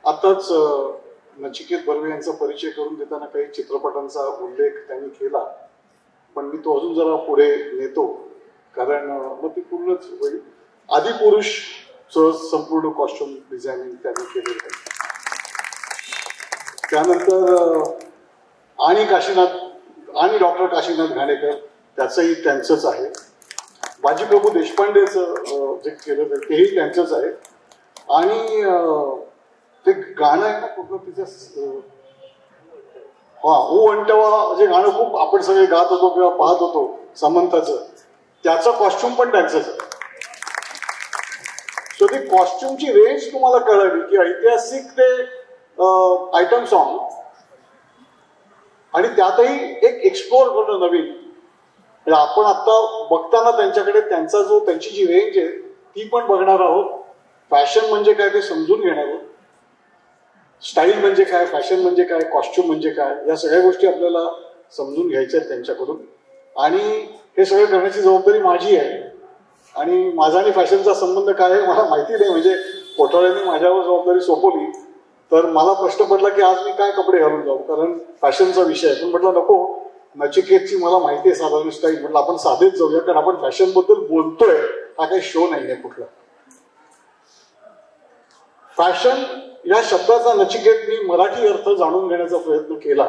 आताच नचिकेत बर्वे यांचा परिचय करून देताना काही चित्रपटांचा उल्लेख त्यांनी केला, पण मी तो अजून जरा पुढे नेतो, कारण मग ती पूर्णच होईल. आदिपुरुषचं संपूर्ण कॉस्ट्युम डिझायनिंग त्यांनी केलेलं आहे. त्यानंतर आणि काशीनाथ आणि डॉक्टर काशीनाथ घाणेकर, त्याचंही त्यांचंच आहे. बाजीप्रभू देशपांडेचं जे केलं तेही त्यांचंच आहे. आणि ते गाणं आहे ना कुठलं तिचं, ओ अंटवा जे गाणं खूप आपण सगळे गात होतो किंवा पाहत होतो समंताचं, त्याचं कॉस्ट्युम पण त्यांचंच आहे. सो ती कॉस्ट्युमची रेंज तुम्हाला कळावी की ऐतिहासिक ते आयटम सॉन्ग, आणि त्यातही एक एक्सप्लोर करणं नवीन. म्हणजे आपण आता बघताना त्यांच्याकडे त्यांची जी रेंज आहे ती पण बघणार आहोत. फॅशन म्हणजे काय ते समजून घेणार आहोत. स्टाईल म्हणजे काय, फॅशन म्हणजे काय, कॉस्ट्युम म्हणजे काय, या सगळ्या गोष्टी आपल्याला समजून घ्यायच्या आहेत त्यांच्याकडून. आणि हे सगळं करण्याची जबाबदारी माझी आहे. आणि माझा आणि फॅशनचा संबंध काय आहे मला माहिती नाही. म्हणजे कोठाळ्यांनी माझ्यावर जबाबदारी सोपवली तर मला प्रश्न पडला की आज मी काय कपडे घालून जाऊ, कारण फॅशनचा विषय आहे. पण म्हटलं नको, नचिकेतची मला माहिती आहे साधारण स्टाईल, म्हटलं आपण साधेच जाऊया, कारण आपण फॅशनबद्दल बोलतोय, हा काही शो नाही आहे कुठला. फॅशन या शब्दाचा नचिकेतनी मराठी अर्थ जाणून घेण्याचा प्रयत्न केला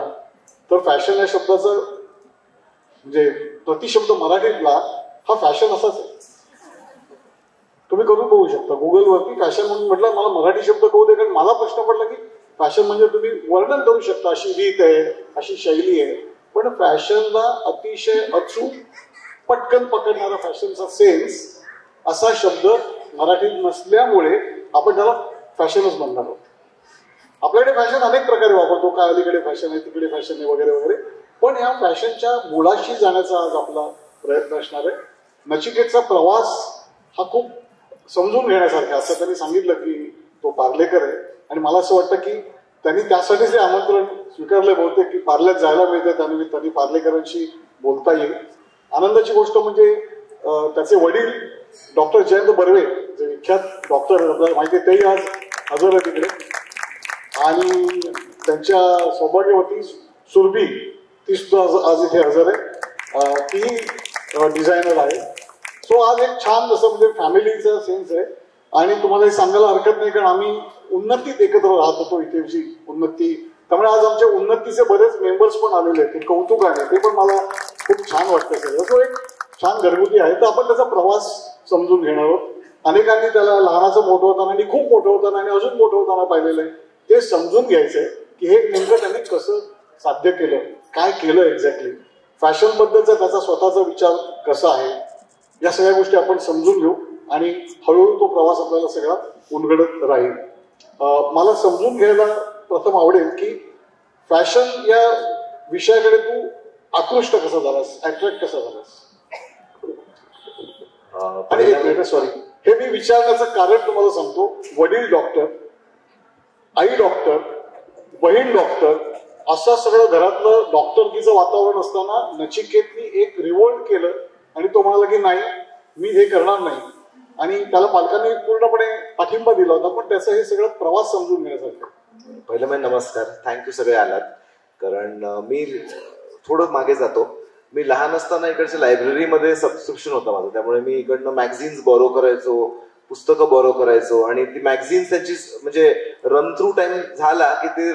तर फॅशन या शब्दाचा म्हणजे प्रतिशब्द मराठीतला हा फॅशन असाच आहे. तुम्ही करून बघू शकता गुगलवरती फॅशन म्हणून म्हटलं, मला मराठी शब्द कळू दे, कारण मला प्रश्न पडला की फॅशन म्हणजे तुम्ही वर्णन करू शकता, अशी रीत आहे, अशी शैली आहे, पण फॅशनला अतिशय अचूक पटकन पकडणारा फॅशनचा सेन्स असा शब्द मराठीत नसल्यामुळे आपण त्याला फॅशनच म्हणणार आहोत. आपल्याकडे फॅशन अनेक प्रकारे वापरतो, काय अलीकडे फॅशन आहे, तिकडे फॅशन आहे वगैरे वगैरे, पण या फॅशनच्या मुळाशी जाण्याचा आज आपला प्रयत्न असणार आहे. नचिकेतचा प्रवास हा खूप समजून घेण्यासारखा, असं त्यांनी सांगितलं की तो पार्लेकर आहे. आणि मला असं वाटतं की त्यांनी त्यासाठीच हे आमंत्रण स्वीकारले बहुतेक की पार्ल्यात जायला मिळते, त्यानिमित्ताने पार्लेकरांशी बोलता येईल. आनंदाची गोष्ट म्हणजे त्याचे वडील डॉक्टर जयंत बर्वे, जे विख्यात डॉक्टर आहेत आपल्याला माहिती आहे, तेही आज हजर आहे तिकडे. आणि त्यांच्या सौभाग्यवती सुरभी, ती सुद्धा आज इथे हजर आहे. ती डिझायनर आहे. सो आज एक छान जसं म्हणजे फॅमिलीचा सेन्स आहे. आणि तुम्हाला हे सांगायला हरकत नाही, कारण आम्ही उन्नतीत एकत्र राहत होतो, इथे उन्नती, त्यामुळे आज आमच्या उन्नतीचे बरेच मेंबर्स पण आलेले आहेत. ते कौतुकाने, ते पण मला खूप छान वाटतं सगळं. तो एक छान घरगुती आहे. तर आपण त्याचा प्रवास समजून घेणार आहोत. अनेकांनी त्याला लहानाचं मोठं होताना आणि खूप मोठं होताना आणि अजून मोठं होताना पाहिलेलं आहे. ते समजून घ्यायचंय की हे नेमकं त्यांनी कसं साध्य केलं, काय केलं एक्झॅक्टली, फॅशन बद्दलचा त्याचा स्वतःचा विचार कसा आहे, या सगळ्या गोष्टी आपण समजून घेऊ आणि हळूहळू तो प्रवास आपल्याला सगळा उलगडत राहील. मला समजून घ्यायला प्रथम आवडेल की फॅशन या विषयाकडे तू आकृष्ट कसा झालास, अट्रॅक्ट कसा झालास. आणि एक मिनिट, सॉरी, हे मी विचारण्याचं कारण तुम्हाला सांगतो. वडील डॉक्टर, आई डॉक्टर, बहीण डॉक्टर, असं सगळं घरातलं डॉक्टरकीचं वातावरण असताना नचिकेतनी एक रिवोल्ट केलं आणि तो म्हणाला की नाही, मी हे करणार नाही. आणि त्याला पालकांनी पूर्णपणे पाठिंबा दिला होता. पण त्याचा हे सगळं प्रवास समजून घेण्यासारखं. पहिलं म्हणजे नमस्कार, थँक्यू सगळे आलात. कारण मी थोडं मागे जातो. मी लहान असताना इकडच्या लायब्ररीमध्ये सबस्क्रिप्शन होतं माझं, त्यामुळे मी इकडनं मॅगझिन्स बोरो करायचो, पुस्तकं बोरो करायचो. आणि ती मॅगझिन्स त्यांची म्हणजे रन थ्रू टाइम झाला की ते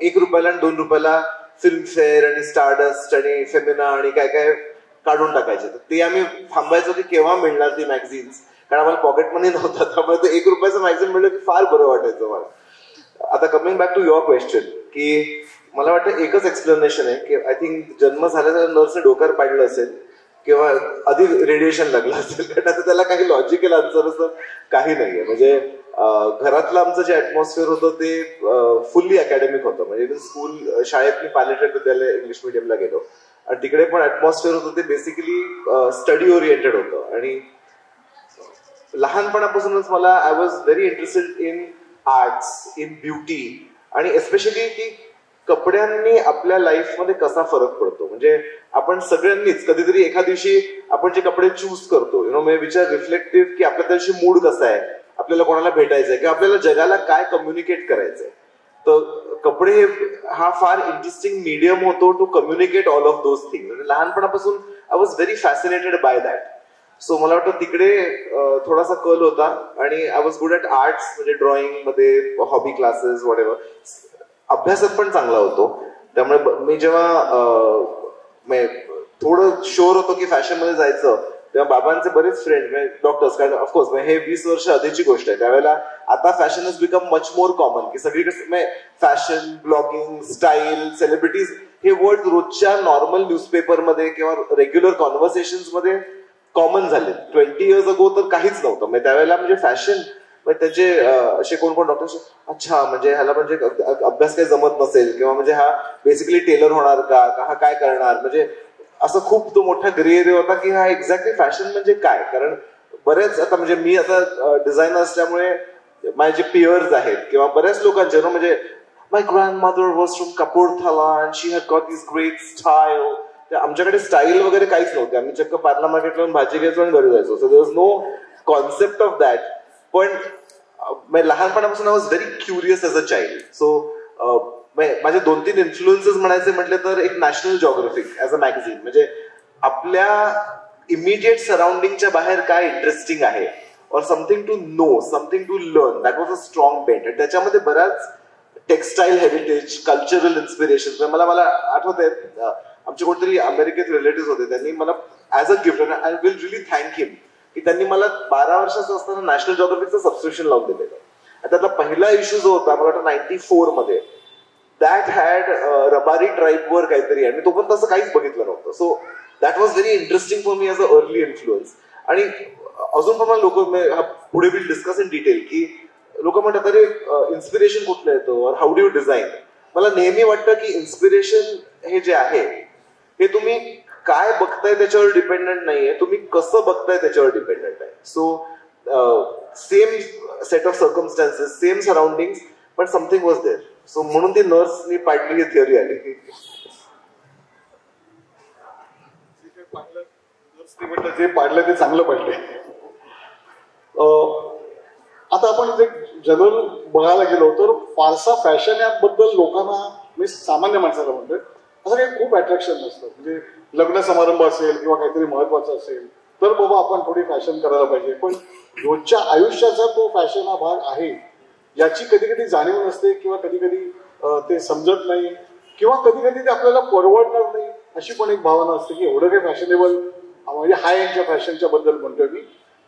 1 रुपयाला आणि 2 रुपयाला फिल्मफेअर आणि स्टारडस्ट आणि फेमिना आणि काय काय काढून टाकायचे. तर ते आम्ही थांबायचो की केव्हा मिळणार ती मॅगझिन्स, कारण आम्हाला पॉकेट मनी नव्हता. त्यामुळे ते 1 रुपयाचं मॅगझिन मिळलं की फार बरं वाटायचं मला. आता coming back to your question, की मला वाटतं एकच एक्सप्लेनेशन आहे की आय थिंक जन्म झाल्याच्या नर्सने डोक्यावर पाडलं असेल किंवा आधी रेडिएशन लागलं असेल, कारण आता त्याला काही लॉजिकल आन्सर असं काही नाहीये. म्हणजे घरातलं आमचं जे ऍटमॉस्फिअर होतं ते फुल्ली अकॅडमिक होतं. म्हणजे स्कूल, शाळेत मी पायलटेड विद्यालय इंग्लिश मिडियमला गेलो आणि तिकडे पण ऍटमॉस्फिअर होतं ते बेसिकली स्टडी ओरिएंटेड होतं. आणि लहानपणापासूनच मला I was very interested in arts, in beauty, आणि एस्पेशली की कपड्यांनी आपल्या लाईफमध्ये कसा फरक पडतो. म्हणजे आपण सगळ्यांनीच कधीतरी एका दिवशी आपण जे कपडे चूज करतो, विच आर रिफ्लेक्टिव्ह, की आपल्या दिवशी मूड कसा आहे, आपल्याला कोणाला भेटायचंय किंवा आपल्याला जगाला काय कम्युनिकेट करायचंय. तर कपडे हा फार इंटरेस्टिंग मीडियम होतो to communicate all of those thing. लहानपणापासून I was very fascinated by that. So मला वाटतं तिकडे थोडासा कल होता आणि I was good at arts, म्हणजे ड्रॉइंग मध्ये, हॉबी क्लासेस, वॉट एव्हर. अभ्यासात पण चांगला होतो. त्यामुळे मी जेव्हा थोडं शुअर होतो की फॅशन मध्ये जायचं, तेव्हा बाबांचे बरेच फ्रेंड डॉक्टर्स, कारण ऑफकोर्स हे 20 वर्ष आधीची गोष्ट आहे. त्यावेळेला आता fashion is become much more common, की सगळीकडे फॅशन, ब्लॉगिंग, स्टाईल, सेलिब्रिटीज हे वर्ड रोजच्या नॉर्मल न्यूजपेपरमध्ये किंवा रेग्युलर कॉन्व्हर्सेशन्स मध्ये कॉमन झाले. 20 इयर्स अगो तर काहीच नव्हतं. म्हणजे त्यावेळेला म्हणजे फॅशन त्याचे असे कोण कोण डॉक्टर, अच्छा म्हणजे ह्याला म्हणजे अभ्यास काही जमत नसेल किंवा म्हणजे हा बेसिकली टेलर होणार का, हा काय करणार, म्हणजे असं खूप तो मोठा ग्रे एरिया होता की हा एक्झॅक्टली फॅशन म्हणजे काय. कारण बरेच आता म्हणजे मी आता डिझायनर असल्यामुळे माझे जे पियर्स आहेत किंवा बऱ्याच लोकांचे म्हणजे my grandmother was from Kapurthala and she had got this great style. आमच्याकडे स्टाईल वगैरे काहीच नव्हते. आम्ही चक्क पार्ला मार्केटला भाजी घ्यायचो आणि घरी जायचो. So there was no concept of that. पण लहानपणापासून I was very curious as a child. So माझे 2-3 इन्फ्लुएन्सेस म्हणायचे म्हटले तर एक National Geographic as a magazine, म्हणजे आपल्या इमिडिएट सराउंडिंगच्या बाहेर काय इंटरेस्टिंग आहे, or something to know, something to learn, that was a strong bent. त्याच्यामध्ये बऱ्याच टेक्स्टाईल हेरिटेज, कल्चरल इन्स्पिरेशन. मला आठवत आहे आमचे कोणतरी अमेरिकेत रिलेटिव्ह होते, त्यांनी मला as a gift, I will really thank him, की त्यांनी मला 12 वर्षाचं असताना नॅशनल जॉग्राफिकचं सबस्क्रिप्शन लावून दिलेलं. आणि त्यातला पहिला इश्यू जो होता मला वाटतं 94 मध्ये, दॅट हॅड रबारी ट्राईबवर काहीतरी, आणि तो पण तसं काहीच बघितलं नव्हतं. So that was very interesting for me as a early influence. आणि अजून पण मला लोक पुढे विल डिस्कस इन डिटेल की लोक म्हणतात अरे इन्स्पिरेशन कुठलं येतं, और हाऊ डू यू डिझाईन. मला नेहमी वाटतं की इन्स्पिरेशन हे जे आहे हे तुम्ही काय बघताय त्याच्यावर डिपेंडंट नाहीये, तुम्ही कसं बघताय त्याच्यावर डिपेंडंट आहे. So same set of circumstances, same surroundings, पण समथिंग वॉज देअर. सो म्हणून ती नर्सनी पाडली ही थिअरी आली. जे पाडलं ते चांगलं पाडले. आता आपण जे जनरल बघायला गेलो तर फारसा फॅशन याबद्दल लोकांना, मी सामान्य माणसाला म्हणतोय, असं काही खूप अट्रॅक्शन नसतं. म्हणजे लग्न समारंभ असेल किंवा काहीतरी महत्वाचं असेल तर बाबा आपण थोडी फॅशन करायला पाहिजे. पण रोजच्या आयुष्याचा तो फॅशन हा भाग आहे याची कधी कधी जाणीव नसते, किंवा कधी कधी ते समजत नाही, किंवा कधी कधी ते आपल्याला परवडणार नाही अशी पण एक भावना असते की एवढं काही फॅशनेबल, म्हणजे हाय एंडच्या फॅशनच्या बद्दल म्हणतोय मी.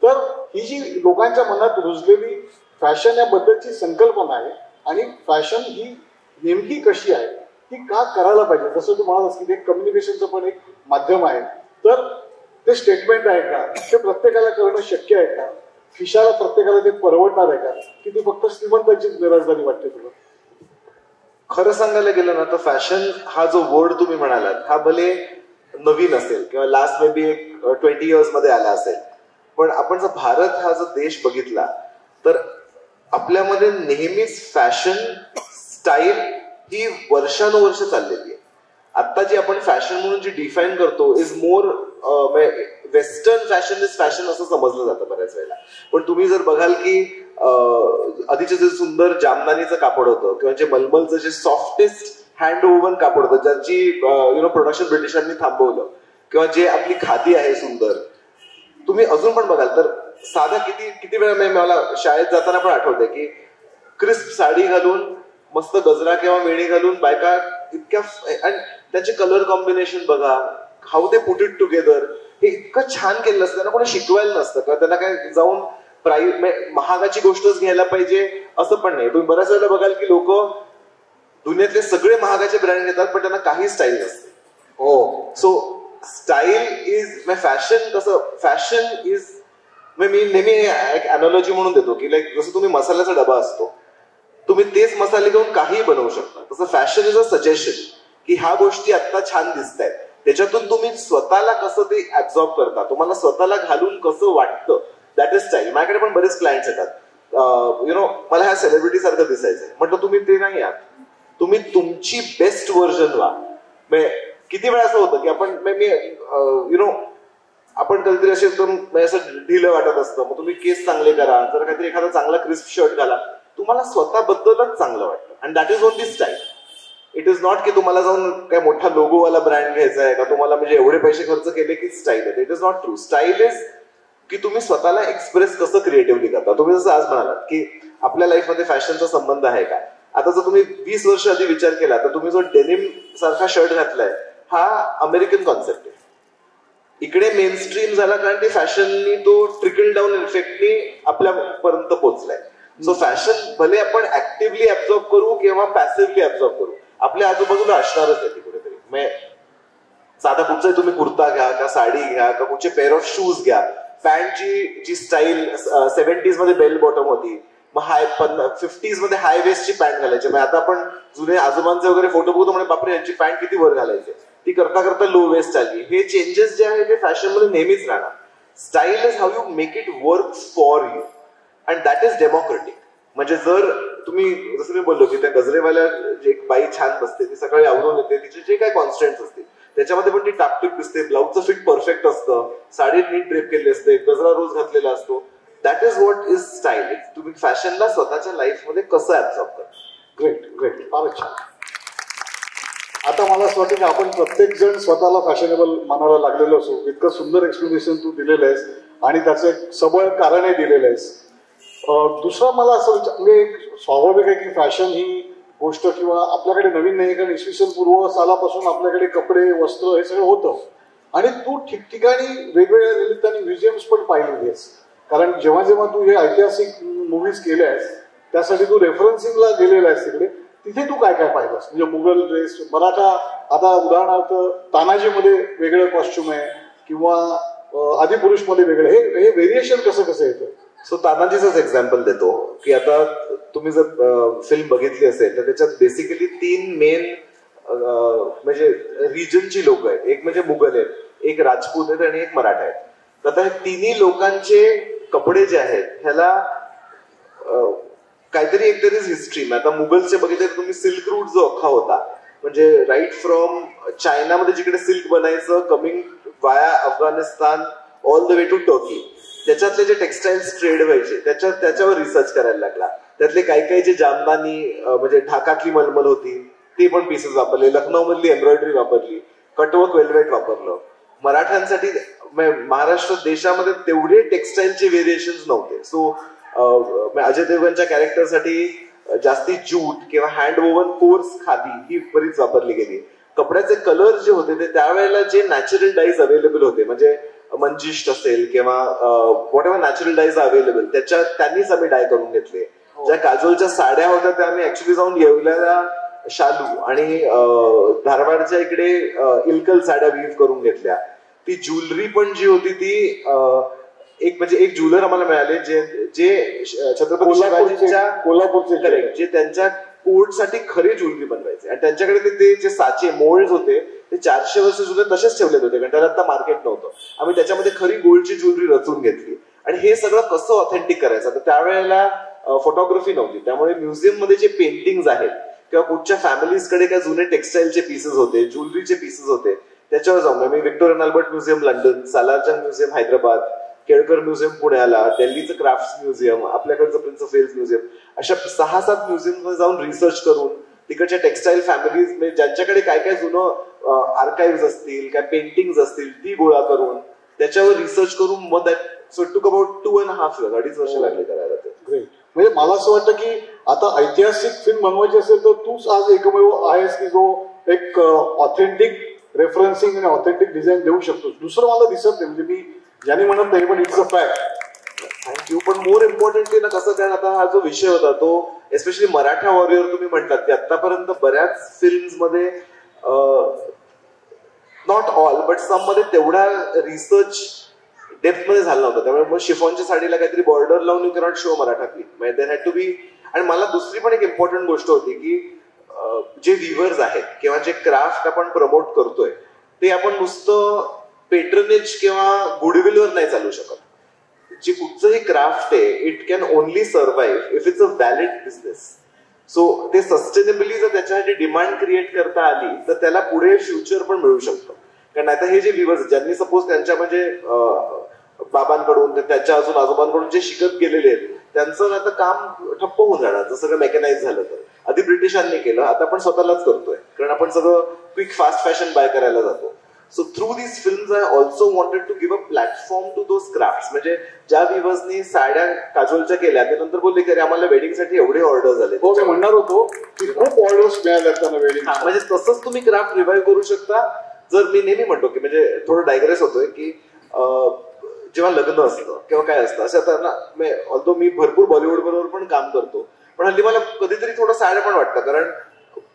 तर ही जी लोकांच्या मनात रुजलेली फॅशन याबद्दलची संकल्पना आहे, आणि फॅशन ही नेमकी कशी आहे, ती का करायला पाहिजे, जसं तू म्हणालास की ते कम्युनिकेशनचं पण एक माध्यम आहे, तर ते स्टेटमेंट आहे का, ते प्रत्येकाला करणं शक्य आहे का, खिशाला प्रत्येकाला ते परवडणार आहे का, की ती फक्त श्रीमंतांचीच निराजदारी वाटते तुला. खरं सांगायला गेलं ना तर फॅशन हा जो वर्ड तुम्ही म्हणालात हा भले नवीन असेल किंवा लास्ट मे बी एक 20 इयर्स मध्ये आला असेल, पण आपण जर भारत हा जो देश बघितला तर आपल्यामध्ये नेहमीच फॅशन स्टाईल ही वर्षानुवर्ष चाललेली आहे. आता जी आपण फॅशन म्हणून जी डिफाईन करतो is more western fashion is fashion असं समजलं जातं बऱ्याच वेळेला. पण तुम्ही जर बघाल की आधीचे जे सुंदर जामदानीचं कापड होतं किंवा जे मलमलचं जे सॉफ्टेस्ट हँड वोवन कापड होतं ज्याची प्रोडक्शन ब्रिटिशांनी थांबवलं, किंवा जे आपली खादी आहे सुंदर, तुम्ही अजून पण बघाल तर साधा किती वेळा मला शाळेत जाताना पण आठवतंय की क्रिस्प साडी घालून मस्त गजरा किंवा वेणी घालून बायका इतक्या, आणि त्याचे कलर कॉम्बिनेशन बघा, how they put it together, हे इतकं छान केलं असतं. त्यांना कोणी शिकवायला नसतं किंवा त्यांना काय जाऊन महागाची गोष्टच घ्यायला पाहिजे असं पण नाही. तुम्ही बऱ्याच वेळेला बघाल की लोक दुनियातले सगळे महागाचे ब्रँड घेतात पण त्यांना काही स्टाईल नसते. हो, सो स्टाईल इज फॅशन. कसं फॅशन इज, मी नेहमी एक अॅनॉलॉजी म्हणून देतो की लाईक जसं तुम्ही मसाल्याचा डबा असतो, तुम्ही तेच मसाले घेऊन काहीही बनवू शकता, तसं फॅशन इज अ सजेशन की ह्या गोष्टी आता छान दिसत आहेत, त्याच्यातून तुम्ही स्वतःला कसं ते ऍब्झॉर्ब करता, तुम्हाला स्वतःला घालून कसं वाटतं, दॅट इज स्टाईल. माझ्याकडे पण बरेच क्लायंट्स येतात, मला ह्या सेलिब्रिटी सारखं दिसायचंय, म्हटलं तुम्ही ते नाही आहात, तुम्ही तुमची बेस्ट व्हर्जन व्हा. किती वेळा असं होतं की आपण आपण कधीतरी असे एकदम असं ढिलं वाटत असतं, मग तुम्ही केस चांगले करा, जर काहीतरी एखादा चांगला क्रिस्प शर्ट घाला, तुम्हाला स्वतःबद्दलच चांगलं वाटतं. And that is only style. It is not की तुम्हाला जाऊन काय मोठा लोगोवाला ब्रँड घ्यायचा आहे का, तुम्हाला म्हणजे एवढे पैसे खर्च केले की स्टाईल आहे. It is not true. Style is की तुम्ही स्वतःला एक्सप्रेस कसं क्रिएटिव्हली करता. तुम्ही जसं आज म्हणालात की आपल्या लाईफमध्ये फॅशनचा संबंध आहे का, आता जर तुम्ही 20 वर्ष आधी विचार केला तर तुम्ही जो डेनिम सारखा शर्ट घातलाय हा अमेरिकन कॉन्सेप्ट आहे. इकडे मेन स्ट्रीम झाला कारण ते फॅशननी तो ट्रिकल डाऊन इफेक्टनी आपल्यापर्यंत पोहोचलाय. सो फॅशन भले आपण ऍक्टिव्हली ऍब्झॉर्ब करू किंवा पॅसिव्हली ऍब्झॉर्ब करू, आपल्या आजूबाजूला असणारच आहे ती कुठेतरी. साधा कुठचाही तुम्ही कुर्ता घ्या का साडी घ्या का कुठचे पेअर ऑफ शूज घ्या, पॅन्टची जी स्टाईल 70s मध्ये बेल बॉटम होती, मग 50s मध्ये हाय वेस्टची पॅन्ट घालायची. मग आता आपण जुने आजोबांचे वगैरे फोटो बघतो म्हणजे बापरे यांची पॅन्ट किती वर घालायची, ती करता करता लो वेस्ट आली. हे चेंजेस जे आहे ते फॅशनमध्ये नेहमीच राहणार. Style is how you make it work for you and that is democratic. म्हणजे जर तुम्ही जसं मी बोललो की त्या गजरेवाल्या जे एक बाई छान बसते, ती सकाळी आवरून येते, तिचे जे काही कॉन्स्टंट्स असतील त्याच्यामध्ये पण ती टापटीप दिसते, ब्लाऊजचं फिट परफेक्ट असतं, साडी नीट ड्रेप केली असते, गजरा रोज घातलेला असतो. That is what is style. तुम्ही फॅशनला स्वतःच्या लाईफमध्ये कसं ऍब्झॉर्ब करता. ग्रेट ग्रेट, फारच छान. आता मला असं वाटतं की आपण प्रत्येक जण स्वतःला फॅशनेबल मानायला लागलेलो असो. इतकं सुंदर एक्सप्लेनेशन तू दिलेलं आहेस आणि त्याचं एक सबळ कारणही दिलेलं आहेस. दुसरा मला असं म्हणजे स्वाभाविक आहे की फॅशन ही गोष्ट किंवा आपल्याकडे नवीन नाही, कारण इसवी सन पूर्व सालापासून आपल्याकडे कपडे वस्त्र हे सगळं होतं. आणि तू ठिकठिकाणी वेगवेगळ्या निमित्ताने म्युझियम्स पण पाहिलेली आहेस, कारण जेव्हा जेव्हा तू हे ऐतिहासिक मूव्हीज केल्या आहेस त्यासाठी तू रेफरन्सिंगला गेलेला आहेस तिकडे. तिथे तू काय काय पाहिलंस, म्हणजे मुघल ड्रेस, मराठा, आता उदाहरणार्थ तानाजीमध्ये वेगळं कॉस्ट्युम आहे किंवा आदिपुरुषमध्ये वेगळं, हे व्हेरिएशन कसं कसं येतं. सो तानाजीच एक्झाम्पल देतो की आता तुम्ही जर फिल्म बघितली असेल तर त्याच्यात बेसिकली 3 मेन म्हणजे रिजनची लोक आहेत. एक म्हणजे मुघल आहेत, एक राजपूत आहेत आणि एक मराठा आहेत. तर आता हे तिन्ही लोकांचे कपडे जे आहेत ह्याला काहीतरी एक तरी हिस्ट्री. आता मुघलचे बघितले तर तुम्ही सिल्क रूट जो अख्खा होता, म्हणजे राईट फ्रॉम चायनामध्ये जिकडे सिल्क बनायचं, coming via Afghanistan all the way to Turkey, त्याच्यातले जे टेक्सटाईल्स ट्रेड व्हायचे त्याच्यावर रिसर्च करायला लागला. त्यातले काही काही जे जामदानी म्हणजे ढाकातली मलमल होती ते पण पीसेस वापरले, लखनौ मधली एम्ब्रॉयडरी वापरली, कटवर्क वेल्वेट वापरलं. मराठ्यांसाठी महाराष्ट्र देशामध्ये तेवढे टेक्सटाईलचे व्हेरिएशन्स नव्हते. सो अजय देवगणच्या कॅरेक्टरसाठी जास्ती ज्यूट किंवा हँड वोवन कोर्स खादी ही बरीच वापरली गेली. कपड्याचे कलर जे होते ते त्यावेळेला जे नॅचरल डाईज अवेलेबल होते, म्हणजे मंजिष्ट असेल किंवा what ever natural dyes available, त्यांनीच आम्ही डाय करून घेतले. ज्या काजोलच्या साड्या होत्या त्या आम्ही ऍक्च्युली जाऊन येवल्याला शालू आणि धारवाडच्या इकडे इलकल साड्या वीव करून घेतल्या. ती ज्वेलरी पण जी होती ती एक ज्वेलर आम्हाला मिळाले जे छत्रपती शिवाजींच्या कोल्हापूरचे करेक्ट, जे त्यांच्या कोर्टसाठी खरी ज्वेलरी बनवायचे. आणि त्यांच्याकडे ते जे साचे मोल्ड होते ते 400 वर्ष जुने तसेच ठेवलेले होते, कारण त्याला आता मार्केट नव्हतं. आम्ही त्याच्यामध्ये खरी गोल्डची ज्वेलरी रचून घेतली. आणि हे सगळं कसं ऑथेंटिक करायचं, तर त्यावेळेला फोटोग्राफी नव्हती, त्यामुळे म्युझियम मध्ये जे पेंटिंग्स आहेत किंवा कुठच्या फॅमिलीजकडे काय जुने टेक्सटाईलचे पीसेस होते, ज्वेलरीचे पीसेस होते, त्याच्यावर जाऊन मी Victorian Albert museum London, Salarjung museum Hyderabad, Kelkar museum पुण्याला, दिल्लीचं क्राफ्ट म्युझियम, आपल्याकडचं प्रिन्स ऑफ वेल्स म्युझियम, अशा 6-7 म्युझियम मध्ये जाऊन रिसर्च करून तिकडच्या टेक्सटाईल फॅमिलीज म्हणजे ज्यांच्याकडे काय काय जुनं आर्काइव्ह असतील, काय पेंटिंग्स असतील, ती गोळा करून त्याच्यावर रिसर्च करून मग so it took about 2.5 years, 2.5 वर्ष लागले करायला ते. ग्रेट. म्हणजे मला असं वाटतं की आता ऐतिहासिक फिल्म बनवायची असेल तर तूच आज एकमेव आहेस की जो एक ऑथेंटिक रेफरन्सिंग आणि ऑथेंटिक डिझाईन देऊ शकतो. दुसरं मला दिसत नाही, म्हणजे मी ज्याने म्हणत नाही पण इट्स अ फॅक्ट. थँक्यू. पण मोर इम्पॉर्टंटली ना कसं, कारण आता हा जो विषय होता तो एस्पेशली मराठा वॉरियर तुम्ही म्हटलात की आतापर्यंत बऱ्याच फिल्म्स मध्ये नॉट ऑल बट सम मध्ये तेवढा रिसर्च डेप्थ मध्ये झाला नव्हता. त्यामुळे मग शिफॉनच्या साडीला काहीतरी बॉर्डर लावून you cannot show Maratha film, there had to be. आणि मला दुसरी पण एक इम्पॉर्टंट गोष्ट होती की जे व्हिवर्स आहेत किंवा जे क्राफ्ट आपण प्रमोट करतोय ते आपण नुसतं पेट्रनेज किंवा गुडविलवर नाही चालू शकत. जे कुठचंही क्राफ्ट आहे it can only survive if it's a valid business. So ते सस्टेनेबली जर त्याच्यासाठी डिमांड क्रिएट करता आली तर त्याला पुढे फ्युचर पण मिळू शकतं. कारण आता हे जे व्ह्युअर्स ज्यांनी सपोज त्यांच्या म्हणजे बाबांकडून त्यांच्या अजून आजोबांकडून जे शिकत गेलेले आहेत त्यांचं आता काम ठप्प होऊन जाणार जर सगळं मेकॅनाइज झालं तर. आधी ब्रिटिशांनी केलं, आता आपण स्वतःलाच करतोय कारण आपण सगळं क्विक फास्ट फॅशन बाय करायला जातो. So through these films I also wanted to give a platform to those crafts. म्हणजे ज्या व्ह्युअर्सनी साड्या काजोलच्या केल्या ते नंतर बोलले की अरे आम्हाला वेडिंगसाठी एवढे ऑर्डर झाले. हो, मी म्हणणार होतो की खूप ऑर्डर्स मिळाल्या त्यांना वेडिंग. म्हणजे तसंच तुम्ही क्राफ्ट रिवाईव्ह करू शकता. जर मी नेहमी म्हणतो की म्हणजे थोडं डायग्रेस होतोय की जेव्हा लग्न असतं किंवा काय असतं असं आता ना, ऑल्दो मी भरपूर बॉलिवूड बरोबर पण काम करतो पण हल्ली मला कधीतरी थोडं सॅड पण वाटतं कारण